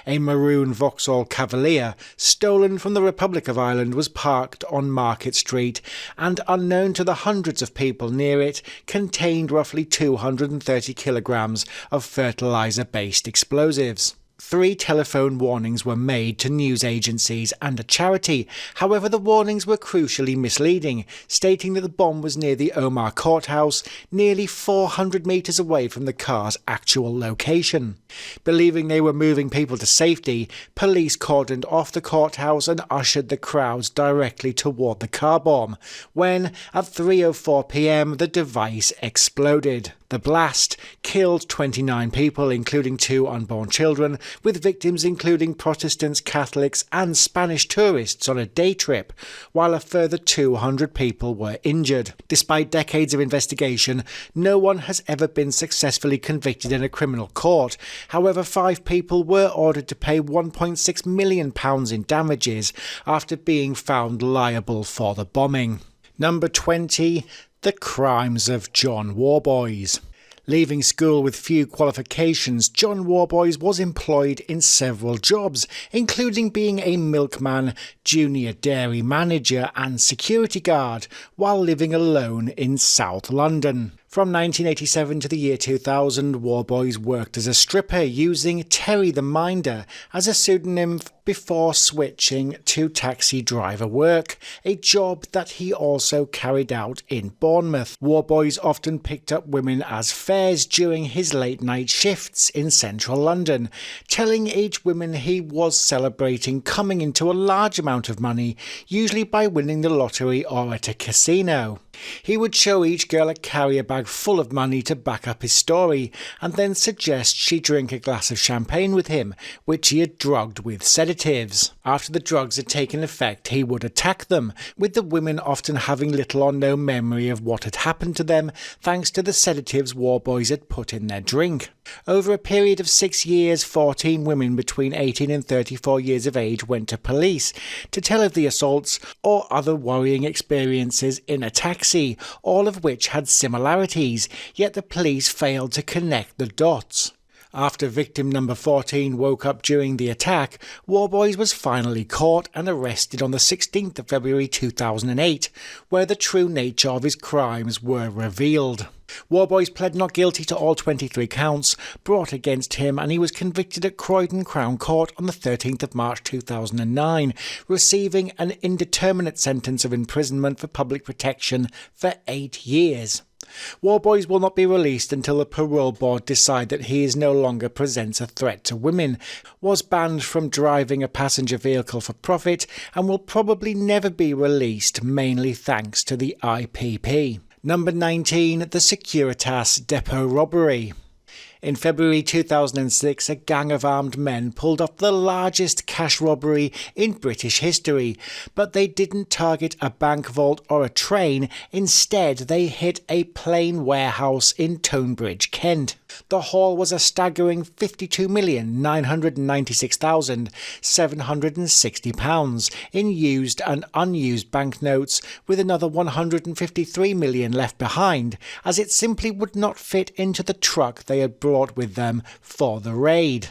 A maroon Vauxhall Cavalier, stolen from the Republic of Ireland, was parked on Market Street, and unknown to the hundreds of people near it, contained roughly 230 kilograms of fertiliser-based explosives. 3 telephone warnings were made to news agencies and a charity. However, the warnings were crucially misleading, stating that the bomb was near the Omagh courthouse, nearly 400 metres away from the car's actual location. Believing they were moving people to safety, police cordoned off the courthouse and ushered the crowds directly toward the car bomb, when, at 3:04 p.m, the device exploded. The blast killed 29 people, including 2 unborn children, with victims including Protestants, Catholics and Spanish tourists on a day trip, while a further 200 people were injured. Despite decades of investigation, no one has ever been successfully convicted in a criminal court. However, 5 people were ordered to pay £1.6 million in damages after being found liable for the bombing. Number 20. The crimes of John Warboys. Leaving school with few qualifications, John Warboys was employed in several jobs, including being a milkman, junior dairy manager and security guard, while living alone in South London. From 1987 to the year 2000, Warboys worked as a stripper using Terry the Minder as a pseudonym before switching to taxi driver work, a job that he also carried out in Bournemouth. Warboys often picked up women as fares during his late-night shifts in central London, telling each woman he was celebrating coming into a large amount of money, usually by winning the lottery or at a casino. He would show each girl a carrier bag full of money to back up his story, and then suggest she drink a glass of champagne with him, which he had drugged with sedatives. After the drugs had taken effect, he would attack them, with the women often having little or no memory of what had happened to them, thanks to the sedatives Warboys had put in their drink. Over a period of 6 years, 14 women between 18 and 34 years of age went to police to tell of the assaults or other worrying experiences in a taxi, all of which had similarities, yet the police failed to connect the dots. After victim number 14 woke up during the attack, Warboys was finally caught and arrested on the 16th of February 2008, where the true nature of his crimes were revealed. Warboys pled not guilty to all 23 counts brought against him, and he was convicted at Croydon Crown Court on the 13th of March 2009, receiving an indeterminate sentence of imprisonment for public protection for 8 years. Warboys will not be released until the parole board decide that he is no longer presents a threat to women, was banned from driving a passenger vehicle for profit, and will probably never be released, mainly thanks to the IPP. Number 19. The Securitas Depot robbery. In February 2006, a gang of armed men pulled off the largest cash robbery in British history, but they didn't target a bank vault or a train. Instead, they hit a plain warehouse in Tonebridge, Kent. The haul was a staggering £52,996,760 in used and unused banknotes, with another £153 million left behind, as it simply would not fit into the truck they had brought with them for the raid.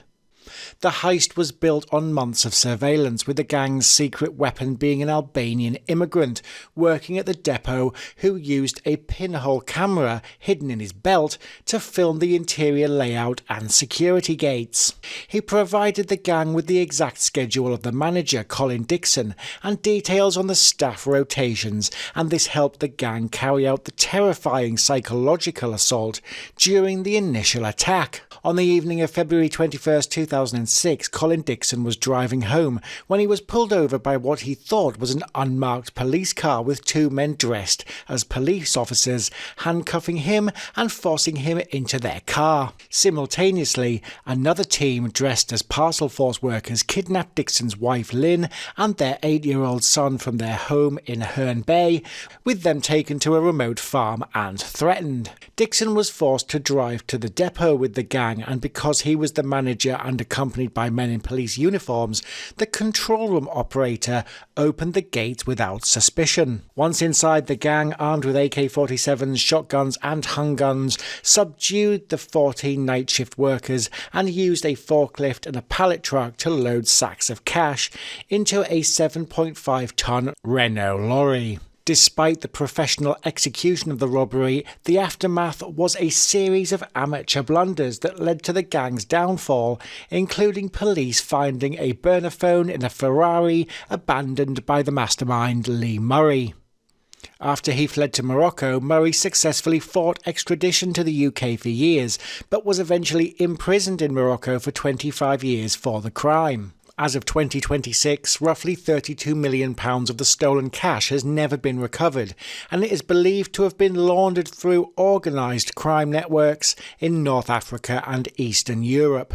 The heist was built on months of surveillance, with the gang's secret weapon being an Albanian immigrant working at the depot who used a pinhole camera hidden in his belt to film the interior layout and security gates. He provided the gang with the exact schedule of the manager, Colin Dixon, and details on the staff rotations, and this helped the gang carry out the terrifying psychological assault during the initial attack. On the evening of February 21st, 2006, Colin Dixon was driving home when he was pulled over by what he thought was an unmarked police car with two men dressed as police officers, handcuffing him and forcing him into their car. Simultaneously, another team dressed as parcel force workers kidnapped Dixon's wife Lynn and their 8-year-old son from their home in Herne Bay, with them taken to a remote farm and threatened. Dixon was forced to drive to the depot with the gang, and because he was the manager and accompanied by men in police uniforms, the control room operator opened the gate without suspicion. Once inside, the gang, armed with AK-47s, shotguns and handguns, subdued the 14 night shift workers and used a forklift and a pallet truck to load sacks of cash into a 7.5-ton Renault lorry. Despite the professional execution of the robbery, the aftermath was a series of amateur blunders that led to the gang's downfall, including police finding a burner phone in a Ferrari abandoned by the mastermind Lee Murray. After he fled to Morocco, Murray successfully fought extradition to the UK for years, but was eventually imprisoned in Morocco for 25 years for the crime. As of 2026, roughly £32 million of the stolen cash has never been recovered, and it is believed to have been laundered through organised crime networks in North Africa and Eastern Europe.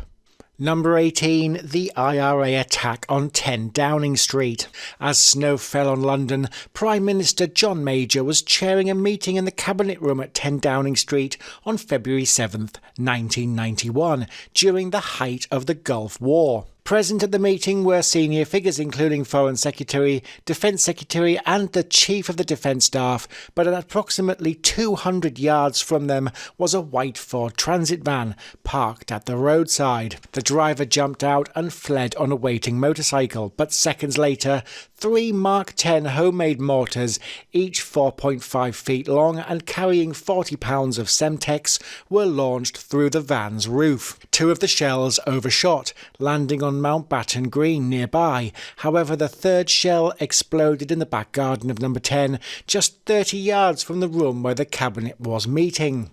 Number 18, the IRA attack on 10 Downing Street. As snow fell on London, Prime Minister John Major was chairing a meeting in the Cabinet Room at 10 Downing Street on February 7th, 1991, during the height of the Gulf War. Present at the meeting were senior figures including Foreign Secretary, Defence Secretary and the Chief of the Defence Staff, but at approximately 200 yards from them was a white Ford Transit van parked at the roadside. The driver jumped out and fled on a waiting motorcycle, but seconds later, 3 Mark 10 homemade mortars, each 4.5 feet long and carrying 40 pounds of Semtex, were launched through the van's roof. 2 of the shells overshot, landing on Mountbatten Green nearby. However, the 3rd shell exploded in the back garden of number 10, just 30 yards from the room where the cabinet was meeting.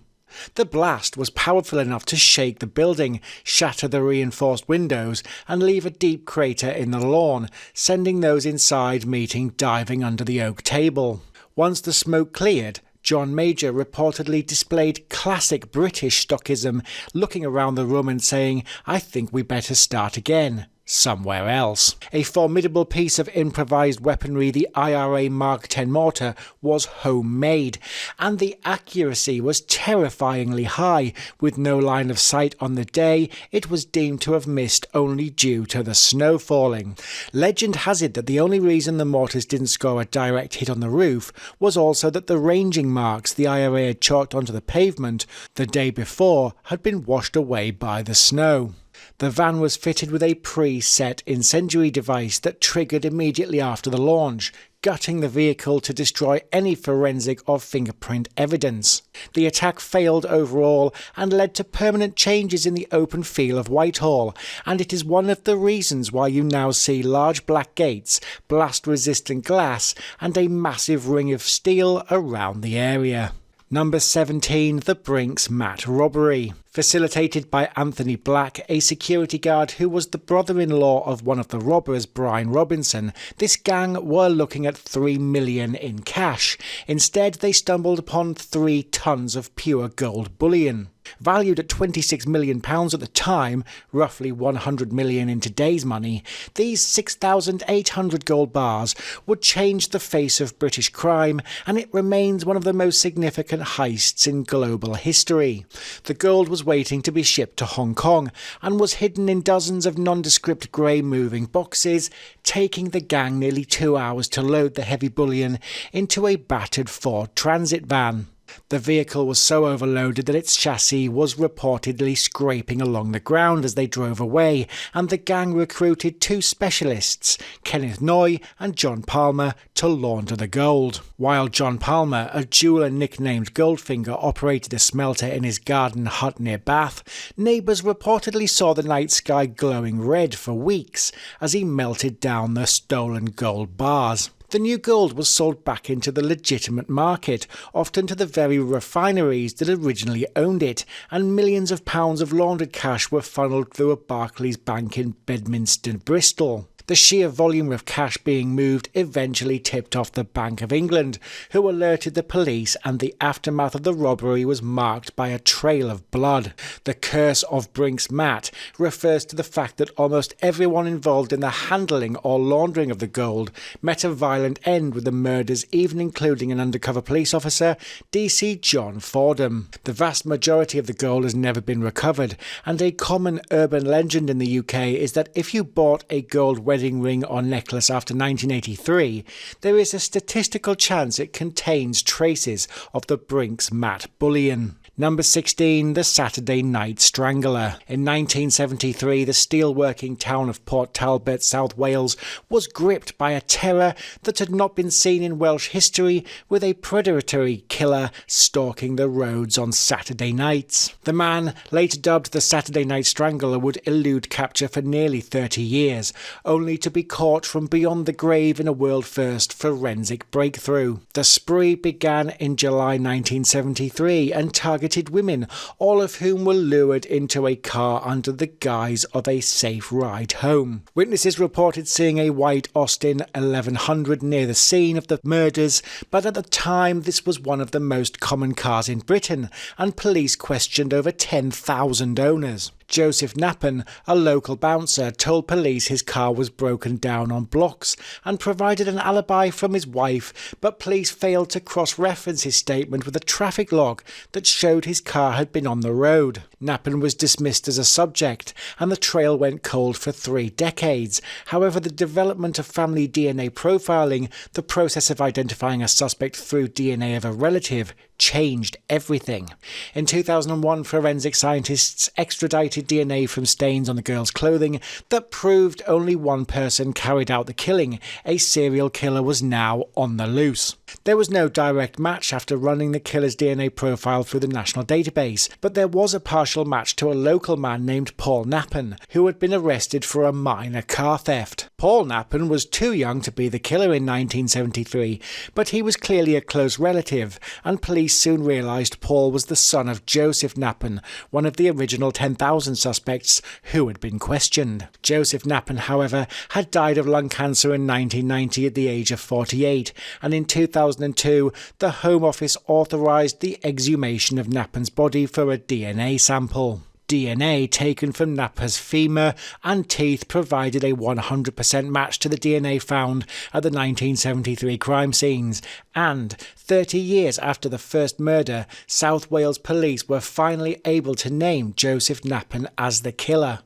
The blast was powerful enough to shake the building, shatter the reinforced windows, and leave a deep crater in the lawn, sending those inside meeting diving under the oak table. Once the smoke cleared, John Major reportedly displayed classic British stockism, looking around the room and saying, "I think we better start again. Somewhere else." A formidable piece of improvised weaponry, the IRA Mark 10 mortar, was homemade, and the accuracy was terrifyingly high. With no line of sight on the day, it was deemed to have missed only due to the snow falling. Legend has it that the only reason the mortars didn't score a direct hit on the roof was also that the ranging marks the IRA had chalked onto the pavement the day before had been washed away by the snow. The van was fitted with a pre-set incendiary device that triggered immediately after the launch, gutting the vehicle to destroy any forensic or fingerprint evidence. The attack failed overall and led to permanent changes in the open feel of Whitehall, and it is one of the reasons why you now see large black gates, blast-resistant glass, and a massive ring of steel around the area. Number 17, the Brinks Matt robbery. Facilitated by Anthony Black, a security guard who was the brother-in-law of one of the robbers, Brian Robinson, this gang were looking at $3 million in cash. Instead, they stumbled upon 3 tons of pure gold bullion. Valued at £26 million at the time, roughly $100 million in today's money, these 6,800 gold bars would change the face of British crime, and it remains one of the most significant heists in global history. The gold was waiting to be shipped to Hong Kong and was hidden in dozens of nondescript grey moving boxes, taking the gang nearly 2 hours to load the heavy bullion into a battered Ford Transit van. The vehicle was so overloaded that its chassis was reportedly scraping along the ground as they drove away, and the gang recruited 2 specialists, Kenneth Noy and John Palmer, to launder the gold. While John Palmer, a jeweller nicknamed Goldfinger, operated a smelter in his garden hut near Bath, neighbours reportedly saw the night sky glowing red for weeks as he melted down the stolen gold bars. The new gold was sold back into the legitimate market, often to the very refineries that originally owned it, and millions of pounds of laundered cash were funneled through a Barclays bank in Bedminster, Bristol. The sheer volume of cash being moved eventually tipped off the Bank of England, who alerted the police, and the aftermath of the robbery was marked by a trail of blood. The curse of Brinks Matt refers to the fact that almost everyone involved in the handling or laundering of the gold met a violent end with the murders, even including an undercover police officer, DC John Fordham. The vast majority of the gold has never been recovered, and a common urban legend in the UK is that if you bought a gold wedding ring or necklace after 1983, there is a statistical chance it contains traces of the Brinks Matt bullion. Number 16, the Saturday Night Strangler. In 1973, the steelworking town of Port Talbot, South Wales, was gripped by a terror that had not been seen in Welsh history, with a predatory killer stalking the roads on Saturday nights. The man, later dubbed the Saturday Night Strangler, would elude capture for nearly 30 years, only to be caught from beyond the grave in a world-first forensic breakthrough. The spree began in July 1973 and targeted women, all of whom were lured into a car under the guise of a safe ride home. Witnesses reported seeing a white Austin 1100 near the scene of the murders, but at the time this was one of the most common cars in Britain, and police questioned over 10,000 owners. Joseph Knappen, a local bouncer, told police his car was broken down on blocks and provided an alibi from his wife, but police failed to cross-reference his statement with a traffic log that showed his car had been on the road. Knappen was dismissed as a subject, and the trail went cold for 3 decades. However, the development of family DNA profiling, the process of identifying a suspect through DNA of a relative, changed everything. In 2001, forensic scientists extradited DNA from stains on the girl's clothing that proved only one person carried out the killing. A serial killer was now on the loose. There was no direct match after running the killer's DNA profile through the national database, but there was a partial match to a local man named Paul Knappen, who had been arrested for a minor car theft. Paul Knappen was too young to be the killer in 1973, but he was clearly a close relative, and police soon realised Paul was the son of Joseph Knappen, one of the original 10,000 suspects who had been questioned. Joseph Knappen, however, had died of lung cancer in 1990 at the age of 48, and in 2002 the Home Office authorised the exhumation of Knappen's body for a DNA sample. DNA taken from Knappen's femur and teeth provided a 100% match to the DNA found at the 1973 crime scenes, and 30 years after the first murder, South Wales police were finally able to name Joseph Knappen as the killer.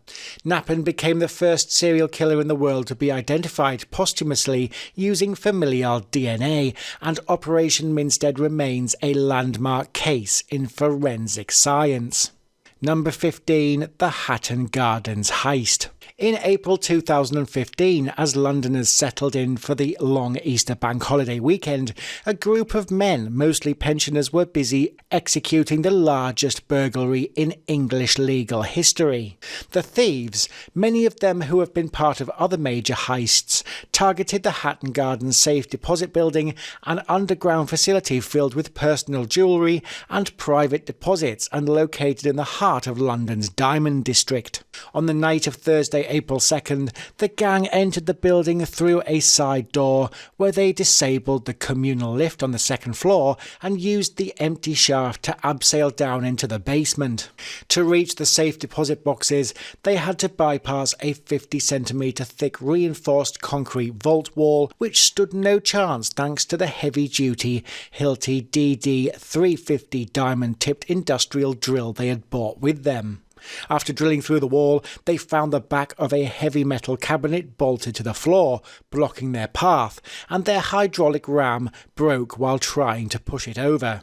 Knappen became the first serial killer in the world to be identified posthumously using familial DNA, and Operation Minstead remains a landmark case in forensic science. Number 15, the Hatton Gardens Heist. In April 2015, as Londoners settled in for the long Easter bank holiday weekend, a group of men, mostly pensioners, were busy executing the largest burglary in English legal history. The thieves, many of them who have been part of other major heists, targeted the Hatton Gardens safe deposit building, an underground facility filled with personal jewellery and private deposits and located in the heart of London's Diamond District. On the night of Thursday, April 2nd, the gang entered the building through a side door where they disabled the communal lift on the second floor and used the empty shaft to abseil down into the basement. To reach the safe deposit boxes, they had to bypass a 50cm thick reinforced concrete vault wall, which stood no chance thanks to the heavy-duty Hilti DD 350 diamond-tipped industrial drill they had bought with them. After drilling through the wall, they found the back of a heavy metal cabinet bolted to the floor, blocking their path, and their hydraulic ram broke while trying to push it over.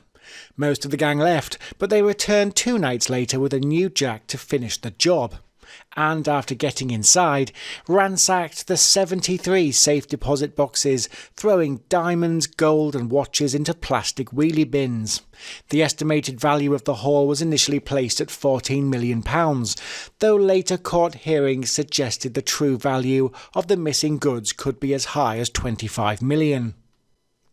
Most of the gang left, but they returned 2 nights later with a new jack to finish the job. and after getting inside, ransacked the 73 safe deposit boxes, throwing diamonds, gold and watches into plastic wheelie bins. The estimated value of the haul was initially placed at £14 million, though later court hearings suggested the true value of the missing goods could be as high as £25 million.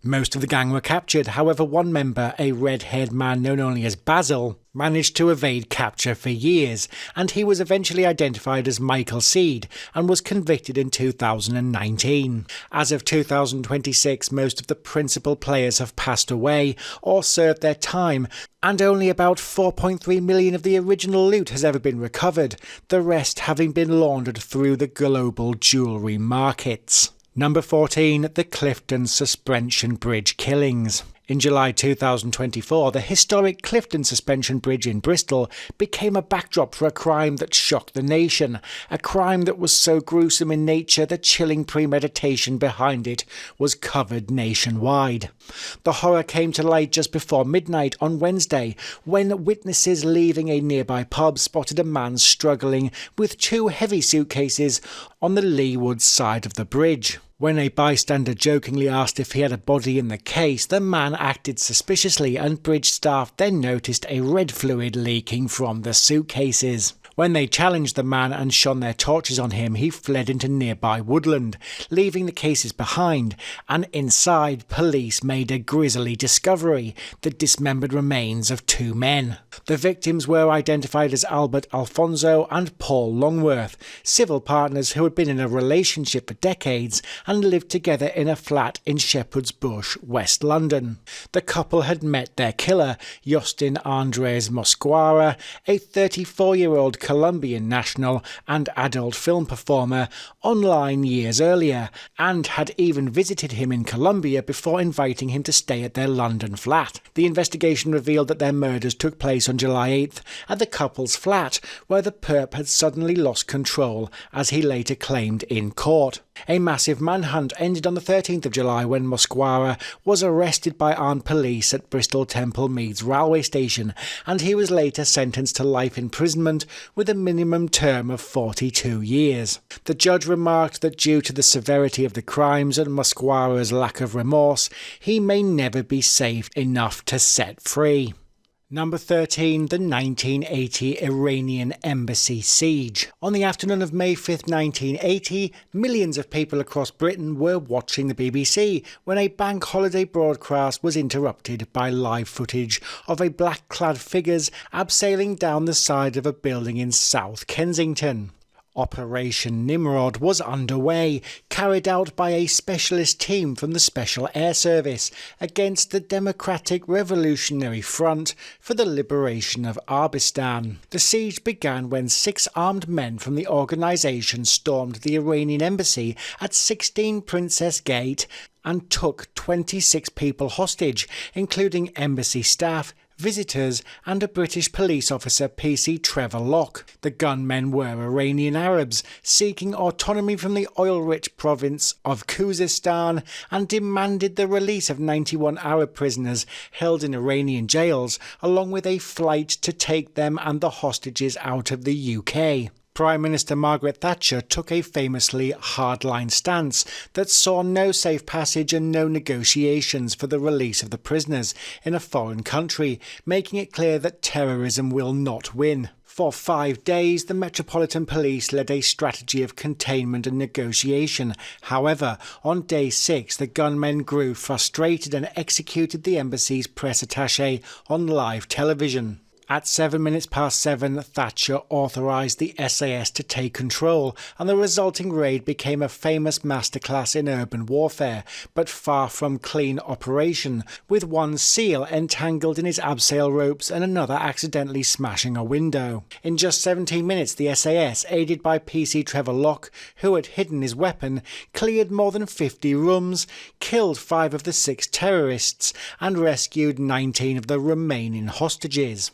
Most of the gang were captured, however one member, a red-haired man known only as Basil, managed to evade capture for years, and he was eventually identified as Michael Seed and was convicted in 2019. As of 2026, most of the principal players have passed away or served their time, and only about 4.3 million of the original loot has ever been recovered, the rest having been laundered through the global jewellery markets. Number 14. The Clifton Suspension Bridge Killings. In July 2024, the historic Clifton Suspension Bridge in Bristol became a backdrop for a crime that shocked the nation, a crime that was so gruesome in nature the chilling premeditation behind it was covered nationwide. The horror came to light just before midnight on Wednesday, when witnesses leaving a nearby pub spotted a man struggling with two heavy suitcases on the leeward side of the bridge. When a bystander jokingly asked if he had a body in the case, the man acted suspiciously and bridge staff then noticed a red fluid leaking from the suitcases. When they challenged the man and shone their torches on him, he fled into nearby woodland, leaving the cases behind, and inside, police made a grisly discovery: the dismembered remains of two men. The victims were identified as Albert Alfonso and Paul Longworth, civil partners who had been in a relationship for decades and lived together in a flat in Shepherd's Bush, West London. The couple had met their killer, Justin Andres Mosquera, a 34-year-old Colombian national and adult film performer, online years earlier, and had even visited him in Colombia before inviting him to stay at their London flat. The investigation revealed that their murders took place on July 8th at the couple's flat, where the perp had suddenly lost control, as he later claimed in court. A massive manhunt ended on the 13th of July when Mosquera was arrested by armed police at Bristol Temple Meads railway station, and he was later sentenced to life imprisonment with a minimum term of 42 years. The judge remarked that due to the severity of the crimes and Mosquera's lack of remorse, he may never be safe enough to set free. Number 13. The 1980 Iranian Embassy Siege. On the afternoon of May 5th, 1980, millions of people across Britain were watching the BBC when a bank holiday broadcast was interrupted by live footage of a black-clad figures abseiling down the side of a building in South Kensington. Operation Nimrod was underway, carried out by a specialist team from the Special Air Service against the Democratic Revolutionary Front for the Liberation of Arbistan. The siege began when 6 armed men from the organisation stormed the Iranian embassy at 16 Princess Gate and took 26 people hostage, including embassy staff, visitors and a British police officer, PC Trevor Locke. The gunmen were Iranian Arabs seeking autonomy from the oil-rich province of Khuzestan and demanded the release of 91 Arab prisoners held in Iranian jails, along with a flight to take them and the hostages out of the UK. Prime Minister Margaret Thatcher took a famously hardline stance that saw no safe passage and no negotiations for the release of the prisoners in a foreign country, making it clear that terrorism will not win. For 5 days, the Metropolitan Police led a strategy of containment and negotiation. However, on day 6, the gunmen grew frustrated and executed the embassy's press attaché on live television. At 7:07, Thatcher authorised the SAS to take control, and the resulting raid became a famous masterclass in urban warfare, but far from clean operation, with one SEAL entangled in his abseil ropes and another accidentally smashing a window. In just 17 minutes, the SAS, aided by PC Trevor Locke, who had hidden his weapon, cleared more than 50 rooms, killed 5 of the 6 terrorists, and rescued 19 of the remaining hostages.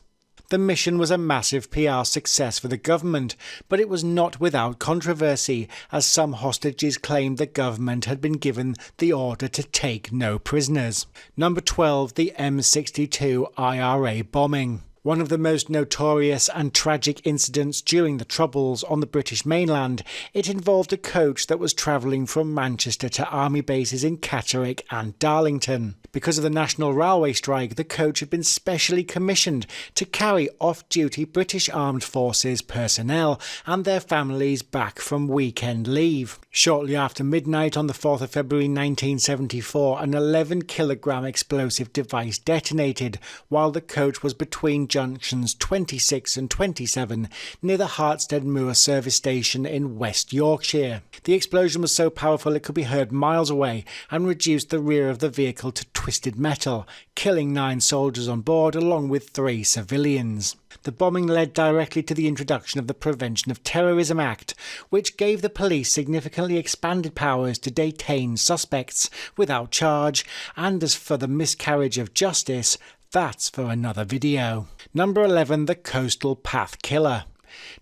The mission was a massive PR success for the government, but it was not without controversy, as some hostages claimed the government had been given the order to take no prisoners. Number 12. The M62 IRA bombing. One of the most notorious and tragic incidents during the Troubles on the British mainland, it involved a coach that was travelling from Manchester to army bases in Catterick and Darlington. Because of the National Railway strike, the coach had been specially commissioned to carry off-duty British Armed Forces personnel and their families back from weekend leave. Shortly after midnight on the 4th of February 1974, an 11-kilogram explosive device detonated while the coach was between junctions 26 and 27 near the Hartsted Moor service station in West Yorkshire. The explosion was so powerful it could be heard miles away and reduced the rear of the vehicle to twisted metal, killing 9 soldiers on board along with 3 civilians. The bombing led directly to the introduction of the Prevention of Terrorism Act, which gave the police significantly expanded powers to detain suspects without charge, and as for the miscarriage of justice, that's for another video. Number 11, the Coastal Path Killer.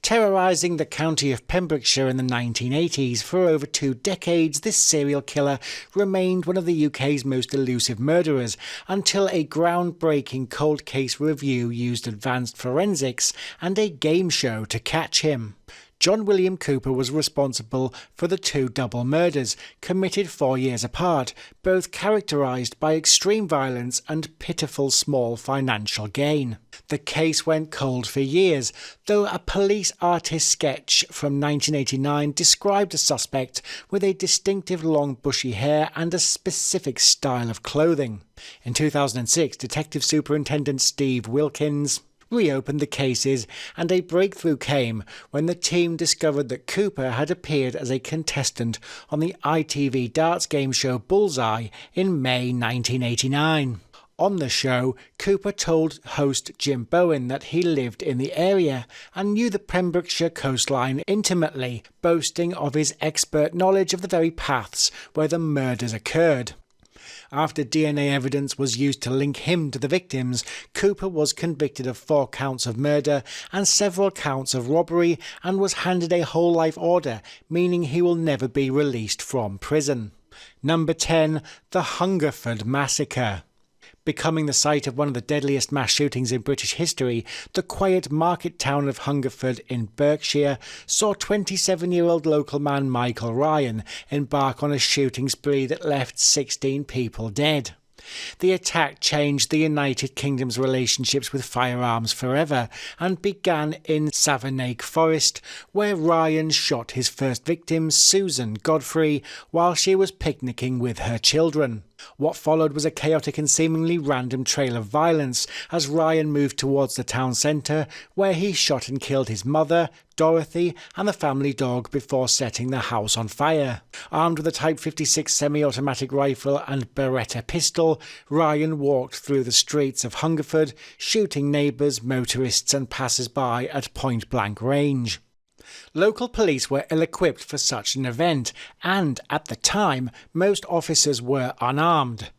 Terrorising the county of Pembrokeshire in the 1980s, for over 2 decades this serial killer remained one of the UK's most elusive murderers until a groundbreaking cold case review used advanced forensics and a game show to catch him. John William Cooper was responsible for the 2 double murders, committed 4 years apart, both characterised by extreme violence and pitiful small financial gain. The case went cold for years, though a police artist sketch from 1989 described a suspect with a distinctive long bushy hair and a specific style of clothing. In 2006, Detective Superintendent Steve Wilkins reopened the cases, and a breakthrough came when the team discovered that Cooper had appeared as a contestant on the ITV darts game show Bullseye in May 1989. On the show, Cooper told host Jim Bowen that he lived in the area and knew the Pembrokeshire coastline intimately, boasting of his expert knowledge of the very paths where the murders occurred. After DNA evidence was used to link him to the victims, Cooper was convicted of 4 counts of murder and several counts of robbery and was handed a whole life order, meaning he will never be released from prison. Number 10, the Hungerford Massacre. Becoming the site of one of the deadliest mass shootings in British history, the quiet market town of Hungerford in Berkshire saw 27-year-old local man Michael Ryan embark on a shooting spree that left 16 people dead. The attack changed the United Kingdom's relationships with firearms forever and began in Savernake Forest, where Ryan shot his first victim, Susan Godfrey, while she was picnicking with her children. What followed was a chaotic and seemingly random trail of violence as Ryan moved towards the town centre, where he shot and killed his mother, Dorothy, and the family dog before setting the house on fire. Armed with a Type 56 semi-automatic rifle and Beretta pistol, Ryan walked through the streets of Hungerford, shooting neighbours, motorists and passers-by at point-blank range. Local police were ill-equipped for such an event, and, at the time, most officers were unarmed.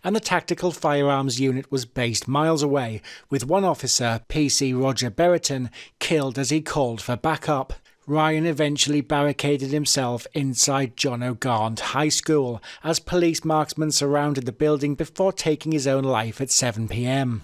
And the Tactical Firearms Unit was based miles away, with one officer, PC Roger Berriton, killed as he called for backup. Ryan eventually barricaded himself inside John O'Garnt High School, as police marksmen surrounded the building before taking his own life at 7 p.m.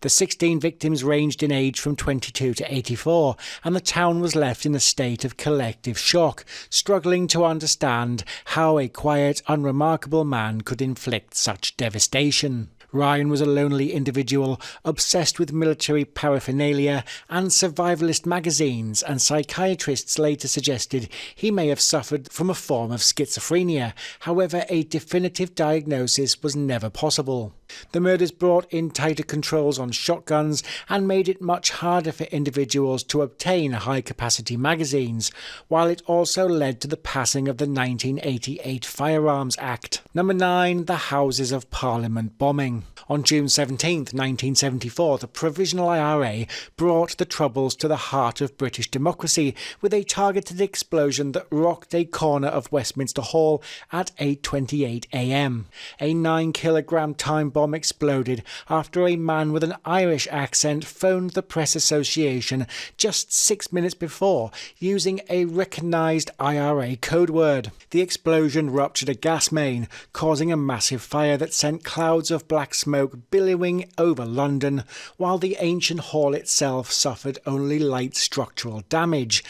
The 16 victims ranged in age from 22 to 84, and the town was left in a state of collective shock, struggling to understand how a quiet, unremarkable man could inflict such devastation. Ryan was a lonely individual, obsessed with military paraphernalia and survivalist magazines, and psychiatrists later suggested he may have suffered from a form of schizophrenia. However, a definitive diagnosis was never possible. The murders brought in tighter controls on shotguns and made it much harder for individuals to obtain high-capacity magazines, while it also led to the passing of the 1988 Firearms Act. Number 9. The Houses of Parliament bombing. On June 17, 1974, the Provisional IRA brought the Troubles to the heart of British democracy with a targeted explosion that rocked a corner of Westminster Hall at 8:28 a.m. A 9-kilogram time bomb exploded after a man with an Irish accent phoned the Press Association just 6 minutes before using a recognised IRA code word. The explosion ruptured a gas main, causing a massive fire that sent clouds of black smoke smoke billowing over London, while the ancient hall itself suffered only light structural damage,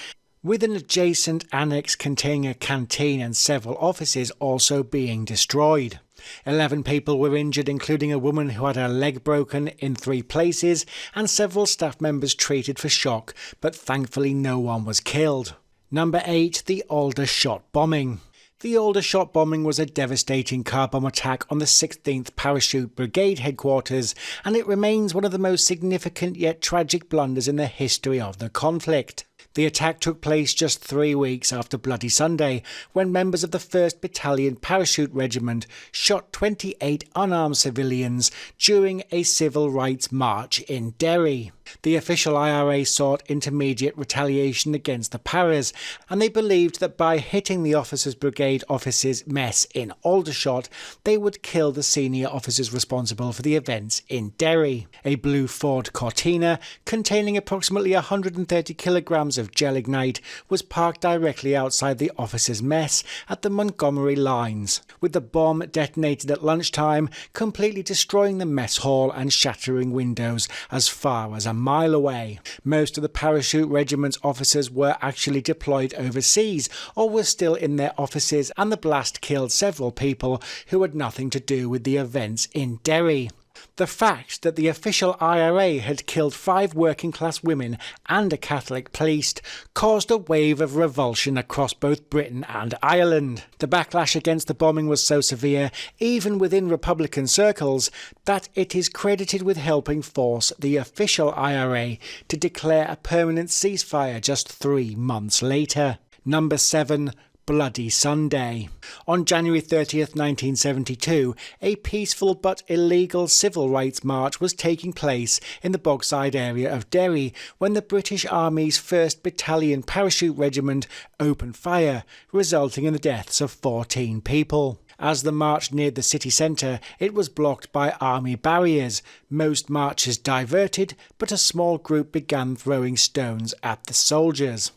with an adjacent annex containing a canteen and several offices also being destroyed. 11 people were injured, including a woman who had her leg broken in 3 places and several staff members treated for shock, but thankfully no one was killed. Number 8. The Aldershot Bombing. The Aldershot bombing was a devastating car bomb attack on the 16th Parachute Brigade headquarters, and it remains one of the most significant yet tragic blunders in the history of the conflict. The attack took place just 3 weeks after Bloody Sunday, when members of the 1st Battalion Parachute Regiment shot 28 unarmed civilians during a civil rights march in Derry. The official IRA sought intermediate retaliation against the Paras, and they believed that by hitting the Officers' Brigade offices mess in Aldershot, they would kill the senior officers responsible for the events in Derry. A blue Ford Cortina, containing approximately 130 kilograms of gelignite, was parked directly outside the officers' mess at the Montgomery lines, with the bomb detonated at lunchtime, completely destroying the mess hall and shattering windows as far as a mile away. Most of the Parachute Regiment's officers were actually deployed overseas or were still in their offices, and the blast killed several people who had nothing to do with the events in Derry. The fact that the official IRA had killed 5 working-class women and a Catholic priest caused a wave of revulsion across both Britain and Ireland. The backlash against the bombing was so severe, even within Republican circles, that it is credited with helping force the official IRA to declare a permanent ceasefire just 3 months later. Number 7. Bloody Sunday. On January 30th, 1972, a peaceful but illegal civil rights march was taking place in the Bogside area of Derry when the British Army's 1st Battalion Parachute Regiment opened fire, resulting in the deaths of 14 people. As the march neared the city centre, it was blocked by army barriers. Most marchers diverted, but a small group began throwing stones at the soldiers.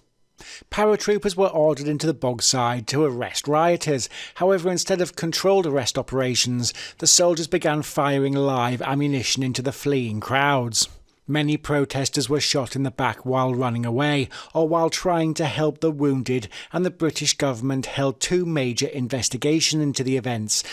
Paratroopers were ordered into the Bogside to arrest rioters. However, instead of controlled arrest operations, the soldiers began firing live ammunition into the fleeing crowds. Many protesters were shot in the back while running away or while trying to help the wounded, and the British government held 2 major investigations into the events,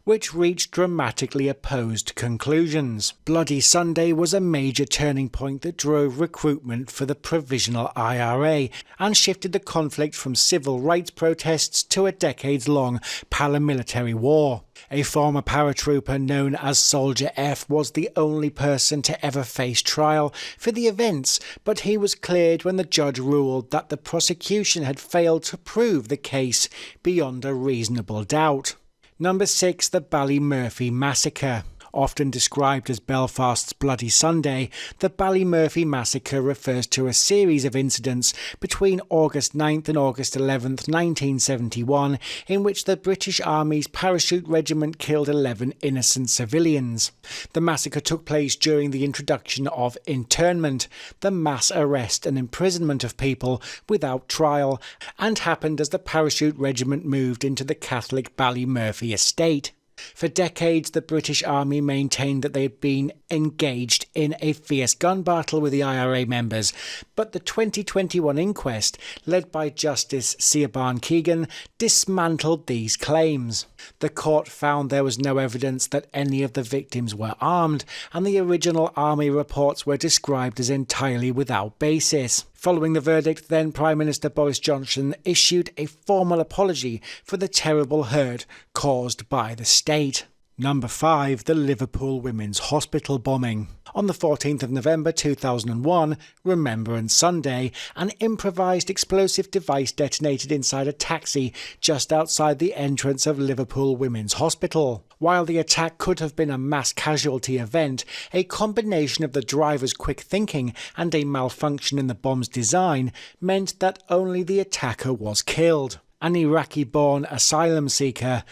which reached dramatically opposed conclusions. Bloody Sunday was a major turning point that drove recruitment for the Provisional IRA and shifted the conflict from civil rights protests to a decades-long paramilitary war. A former paratrooper known as Soldier F was the only person to ever face trial for the events, but he was cleared when the judge ruled that the prosecution had failed to prove the case beyond a reasonable doubt. Number 6. The Ballymurphy Massacre. Often described as Belfast's Bloody Sunday, the Ballymurphy Massacre refers to a series of incidents between August 9th and August 11th, 1971, in which the British Army's Parachute Regiment killed 11 innocent civilians. The massacre took place during the introduction of internment, the mass arrest and imprisonment of people without trial, and happened as the Parachute Regiment moved into the Catholic Ballymurphy estate. For decades, the British Army maintained that they had been engaged in a fierce gun battle with the IRA members, but the 2021 inquest, led by Justice Siobhan Keegan, dismantled these claims. The court found there was no evidence that any of the victims were armed, and the original Army reports were described as entirely without basis. Following the verdict, then Prime Minister Boris Johnson issued a formal apology for the terrible hurt caused by the state. Number 5. The Liverpool Women's Hospital bombing. On the 14th of November 2001, Remembrance Sunday, an improvised explosive device detonated inside a taxi just outside the entrance of Liverpool Women's Hospital. While the attack could have been a mass casualty event, a combination of the driver's quick thinking and a malfunction in the bomb's design meant that only the attacker was killed. An Iraqi-born asylum seeker,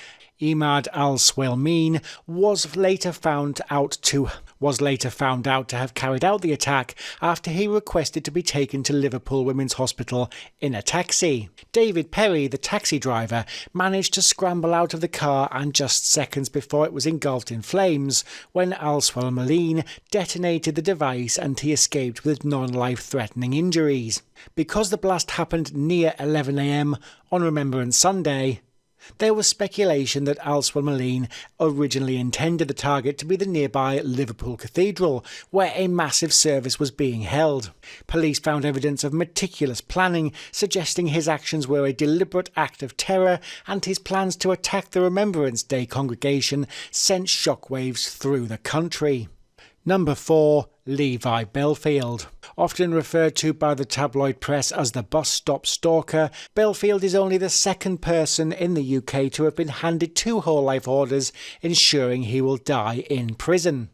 Imad al-Swelmeen was later found out to have carried out the attack after he requested to be taken to Liverpool Women's Hospital in a taxi. David Perry, the taxi driver, managed to scramble out of the car, and just seconds before it was engulfed in flames when al-Swelmeen detonated the device and he escaped with non-life-threatening injuries. Because the blast happened near 11 a.m. on Remembrance Sunday, there was speculation that al-Swelmeen originally intended the target to be the nearby Liverpool Cathedral, where a massive service was being held. Police found evidence of meticulous planning, suggesting his actions were a deliberate act of terror, and his plans to attack the Remembrance Day congregation sent shockwaves through the country. Number 4. Levi Bellfield. Often referred to by the tabloid press as the bus stop stalker, Bellfield is only the second person in the UK to have been handed 2 whole life orders ensuring he will die in prison.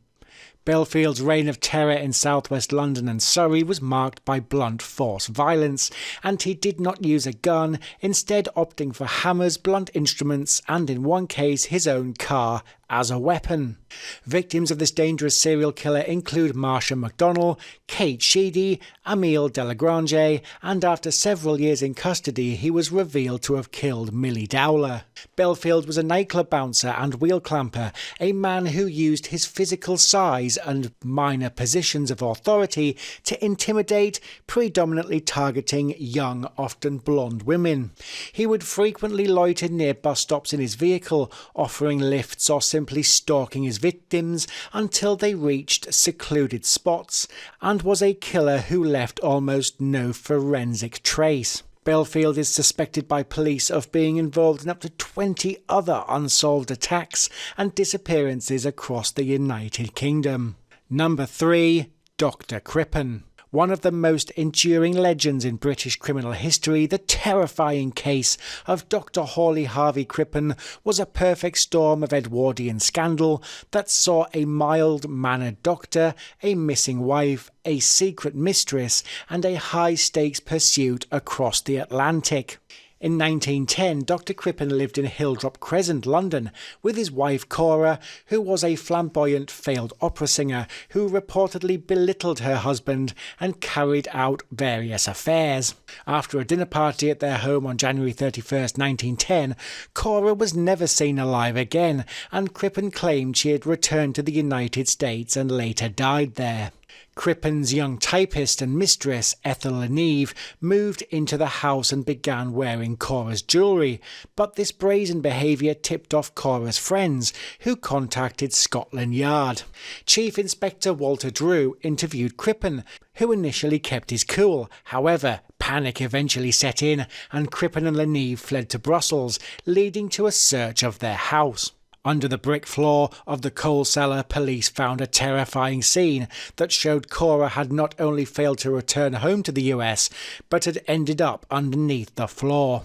Bellfield's reign of terror in southwest London and Surrey was marked by blunt force violence, and he did not use a gun, instead opting for hammers, blunt instruments, and in one case his own car as a weapon. Victims of this dangerous serial killer include Marsha McDonnell, Kate Sheedy, Emile Delagrange, and after several years in custody he was revealed to have killed Millie Dowler. Bellfield was a nightclub bouncer and wheel clamper, a man who used his physical size and minor positions of authority to intimidate, predominantly targeting young, often blonde women. He would frequently loiter near bus stops in his vehicle, offering lifts or simply stalking his victims until they reached secluded spots, and was a killer who left almost no forensic trace. Bellfield is suspected by police of being involved in up to 20 other unsolved attacks and disappearances across the United Kingdom. Number 3. Dr. Crippen. One of the most enduring legends in British criminal history, the terrifying case of Dr. Hawley Harvey Crippen was a perfect storm of Edwardian scandal that saw a mild-mannered doctor, a missing wife, a secret mistress, and a high-stakes pursuit across the Atlantic. In 1910, Dr. Crippen lived in Hilldrop Crescent, London, with his wife Cora, who was a flamboyant failed opera singer who reportedly belittled her husband and carried out various affairs. After a dinner party at their home on January 31st, 1910, Cora was never seen alive again, and Crippen claimed she had returned to the United States and later died there. Crippen's young typist and mistress, Ethel Leneve, moved into the house and began wearing Cora's jewellery, but this brazen behaviour tipped off Cora's friends, who contacted Scotland Yard. Chief Inspector Walter Drew interviewed Crippen, who initially kept his cool. However, panic eventually set in, and Crippen and Leneve fled to Brussels, leading to a search of their house. Under the brick floor of the coal cellar, police found a terrifying scene that showed Cora had not only failed to return home to the US, but had ended up underneath the floor.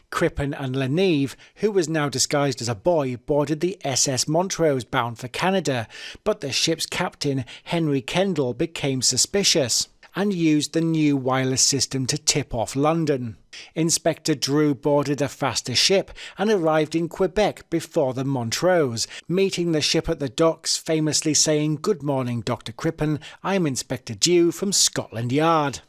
Crippen and Leneve, who was now disguised as a boy, boarded the SS Montrose bound for Canada, but the ship's captain, Henry Kendall, became suspicious and used the new wireless system to tip off London. Inspector Drew boarded a faster ship and arrived in Quebec before the Montrose, meeting the ship at the docks, famously saying, "Good morning, Dr. Crippen, I am Inspector Drew from Scotland Yard."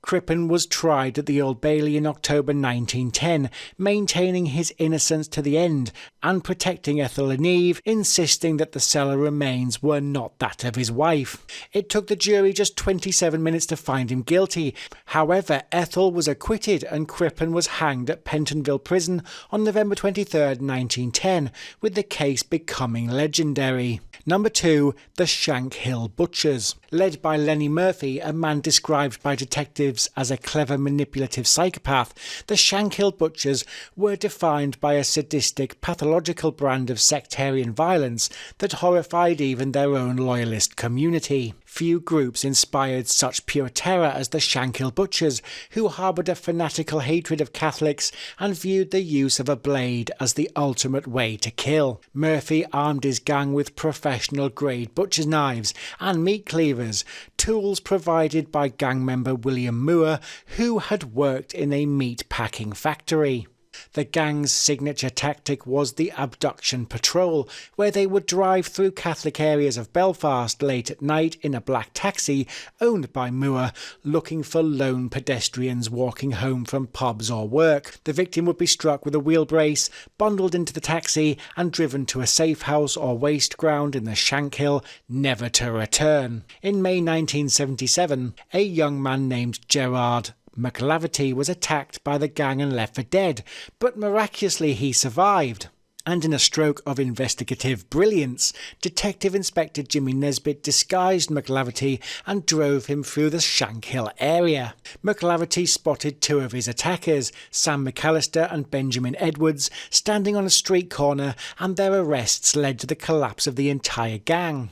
Crippen was tried at the Old Bailey in October 1910, maintaining his innocence to the end and protecting Ethel Leneve, insisting that the cellar remains were not that of his wife. It took the jury just 27 minutes to find him guilty. However, Ethel was acquitted and Crippen was hanged at Pentonville Prison on November 23, 1910, with the case becoming legendary. Number 2. The Shankill Butchers. Led by Lenny Murphy, a man described by detectives as a clever manipulative psychopath, the Shankill Butchers were defined by a sadistic, pathological brand of sectarian violence that horrified even their own loyalist community. Few groups inspired such pure terror as the Shankill Butchers, who harboured a fanatical hatred of Catholics and viewed the use of a blade as the ultimate way to kill. Murphy armed his gang with professional-grade butcher's knives and meat cleavers, tools provided by gang member William Moore, who had worked in a meat packing factory. The gang's signature tactic was the abduction patrol, where they would drive through Catholic areas of Belfast late at night in a black taxi owned by Moore, looking for lone pedestrians walking home from pubs or work. The victim would be struck with a wheel brace, bundled into the taxi and driven to a safe house or waste ground in the Shankill, never to return. In May 1977, a young man named Gerard McLaverty was attacked by the gang and left for dead, but miraculously he survived. And in a stroke of investigative brilliance, Detective Inspector Jimmy Nesbitt disguised McLaverty and drove him through the Shankill area. McLaverty spotted two of his attackers, Sam McAllister and Benjamin Edwards, standing on a street corner, and their arrests led to the collapse of the entire gang.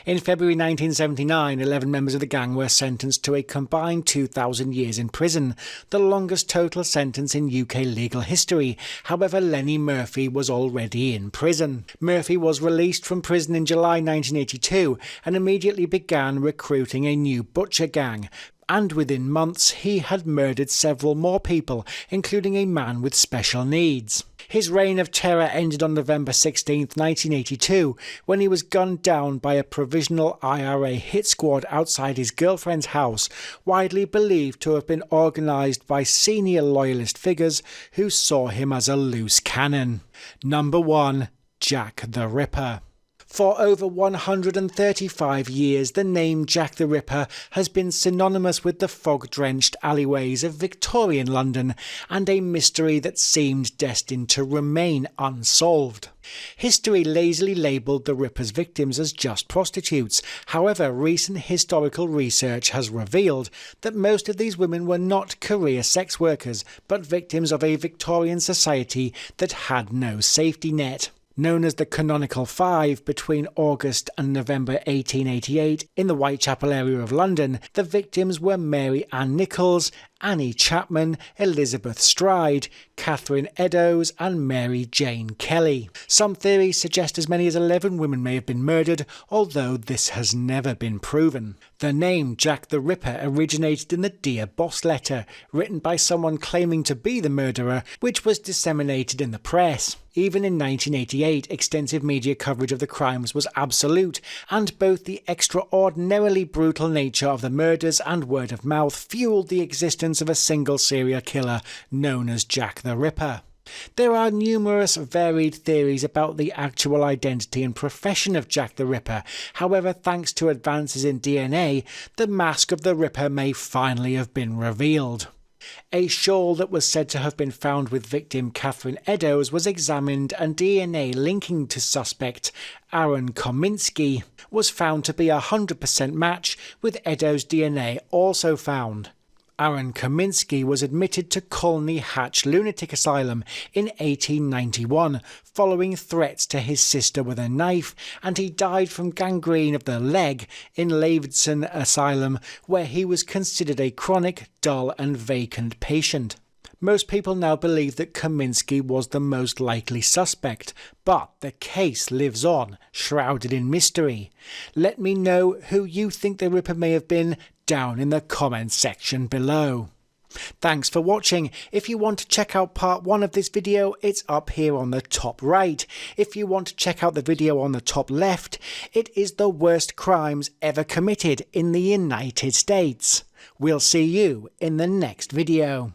In February 1979, 11 members of the gang were sentenced to a combined 2,000 years in prison, the longest total sentence in UK legal history. However, Lenny Murphy was already in prison. Murphy was released from prison in July 1982 and immediately began recruiting a new butcher gang. And within months he had murdered several more people, including a man with special needs. His reign of terror ended on November 16, 1982, when he was gunned down by a provisional IRA hit squad outside his girlfriend's house, widely believed to have been organised by senior loyalist figures who saw him as a loose cannon. Number 1. Jack the Ripper. For over 135 years, the name Jack the Ripper has been synonymous with the fog-drenched alleyways of Victorian London, and a mystery that seemed destined to remain unsolved. History lazily labelled the Ripper's victims as just prostitutes. However, recent historical research has revealed that most of these women were not career sex workers, but victims of a Victorian society that had no safety net. Known as the Canonical Five, between August and November 1888 in the Whitechapel area of London, the victims were Mary Ann Nichols, Annie Chapman, Elizabeth Stride, Catherine Eddowes and Mary Jane Kelly. Some theories suggest as many as 11 women may have been murdered, although this has never been proven. The name Jack the Ripper originated in the Dear Boss letter, written by someone claiming to be the murderer, which was disseminated in the press. Even in 1988, extensive media coverage of the crimes was absolute, and both the extraordinarily brutal nature of the murders and word of mouth fueled the existence of a single serial killer known as Jack the Ripper. There are numerous varied theories about the actual identity and profession of Jack the Ripper. However, thanks to advances in DNA, the mask of the Ripper may finally have been revealed. A shawl that was said to have been found with victim Catherine Eddowes was examined, and DNA linking to suspect Aaron Kominski was found to be a 100% match, with Eddowes' DNA also found. Aaron Kominski was admitted to Colney Hatch Lunatic Asylum in 1891 following threats to his sister with a knife, and he died from gangrene of the leg in Leverton Asylum, where he was considered a chronic, dull and vacant patient. Most people now believe that Kominski was the most likely suspect, but the case lives on, shrouded in mystery. Let me know who you think the Ripper may have been down in the comments section below. Thanks for watching. If you want to check out part 1 of this video, it's up here on the top right. If you want to check out the video on the top left, it is the worst crimes ever committed in the United States. We'll see you in the next video.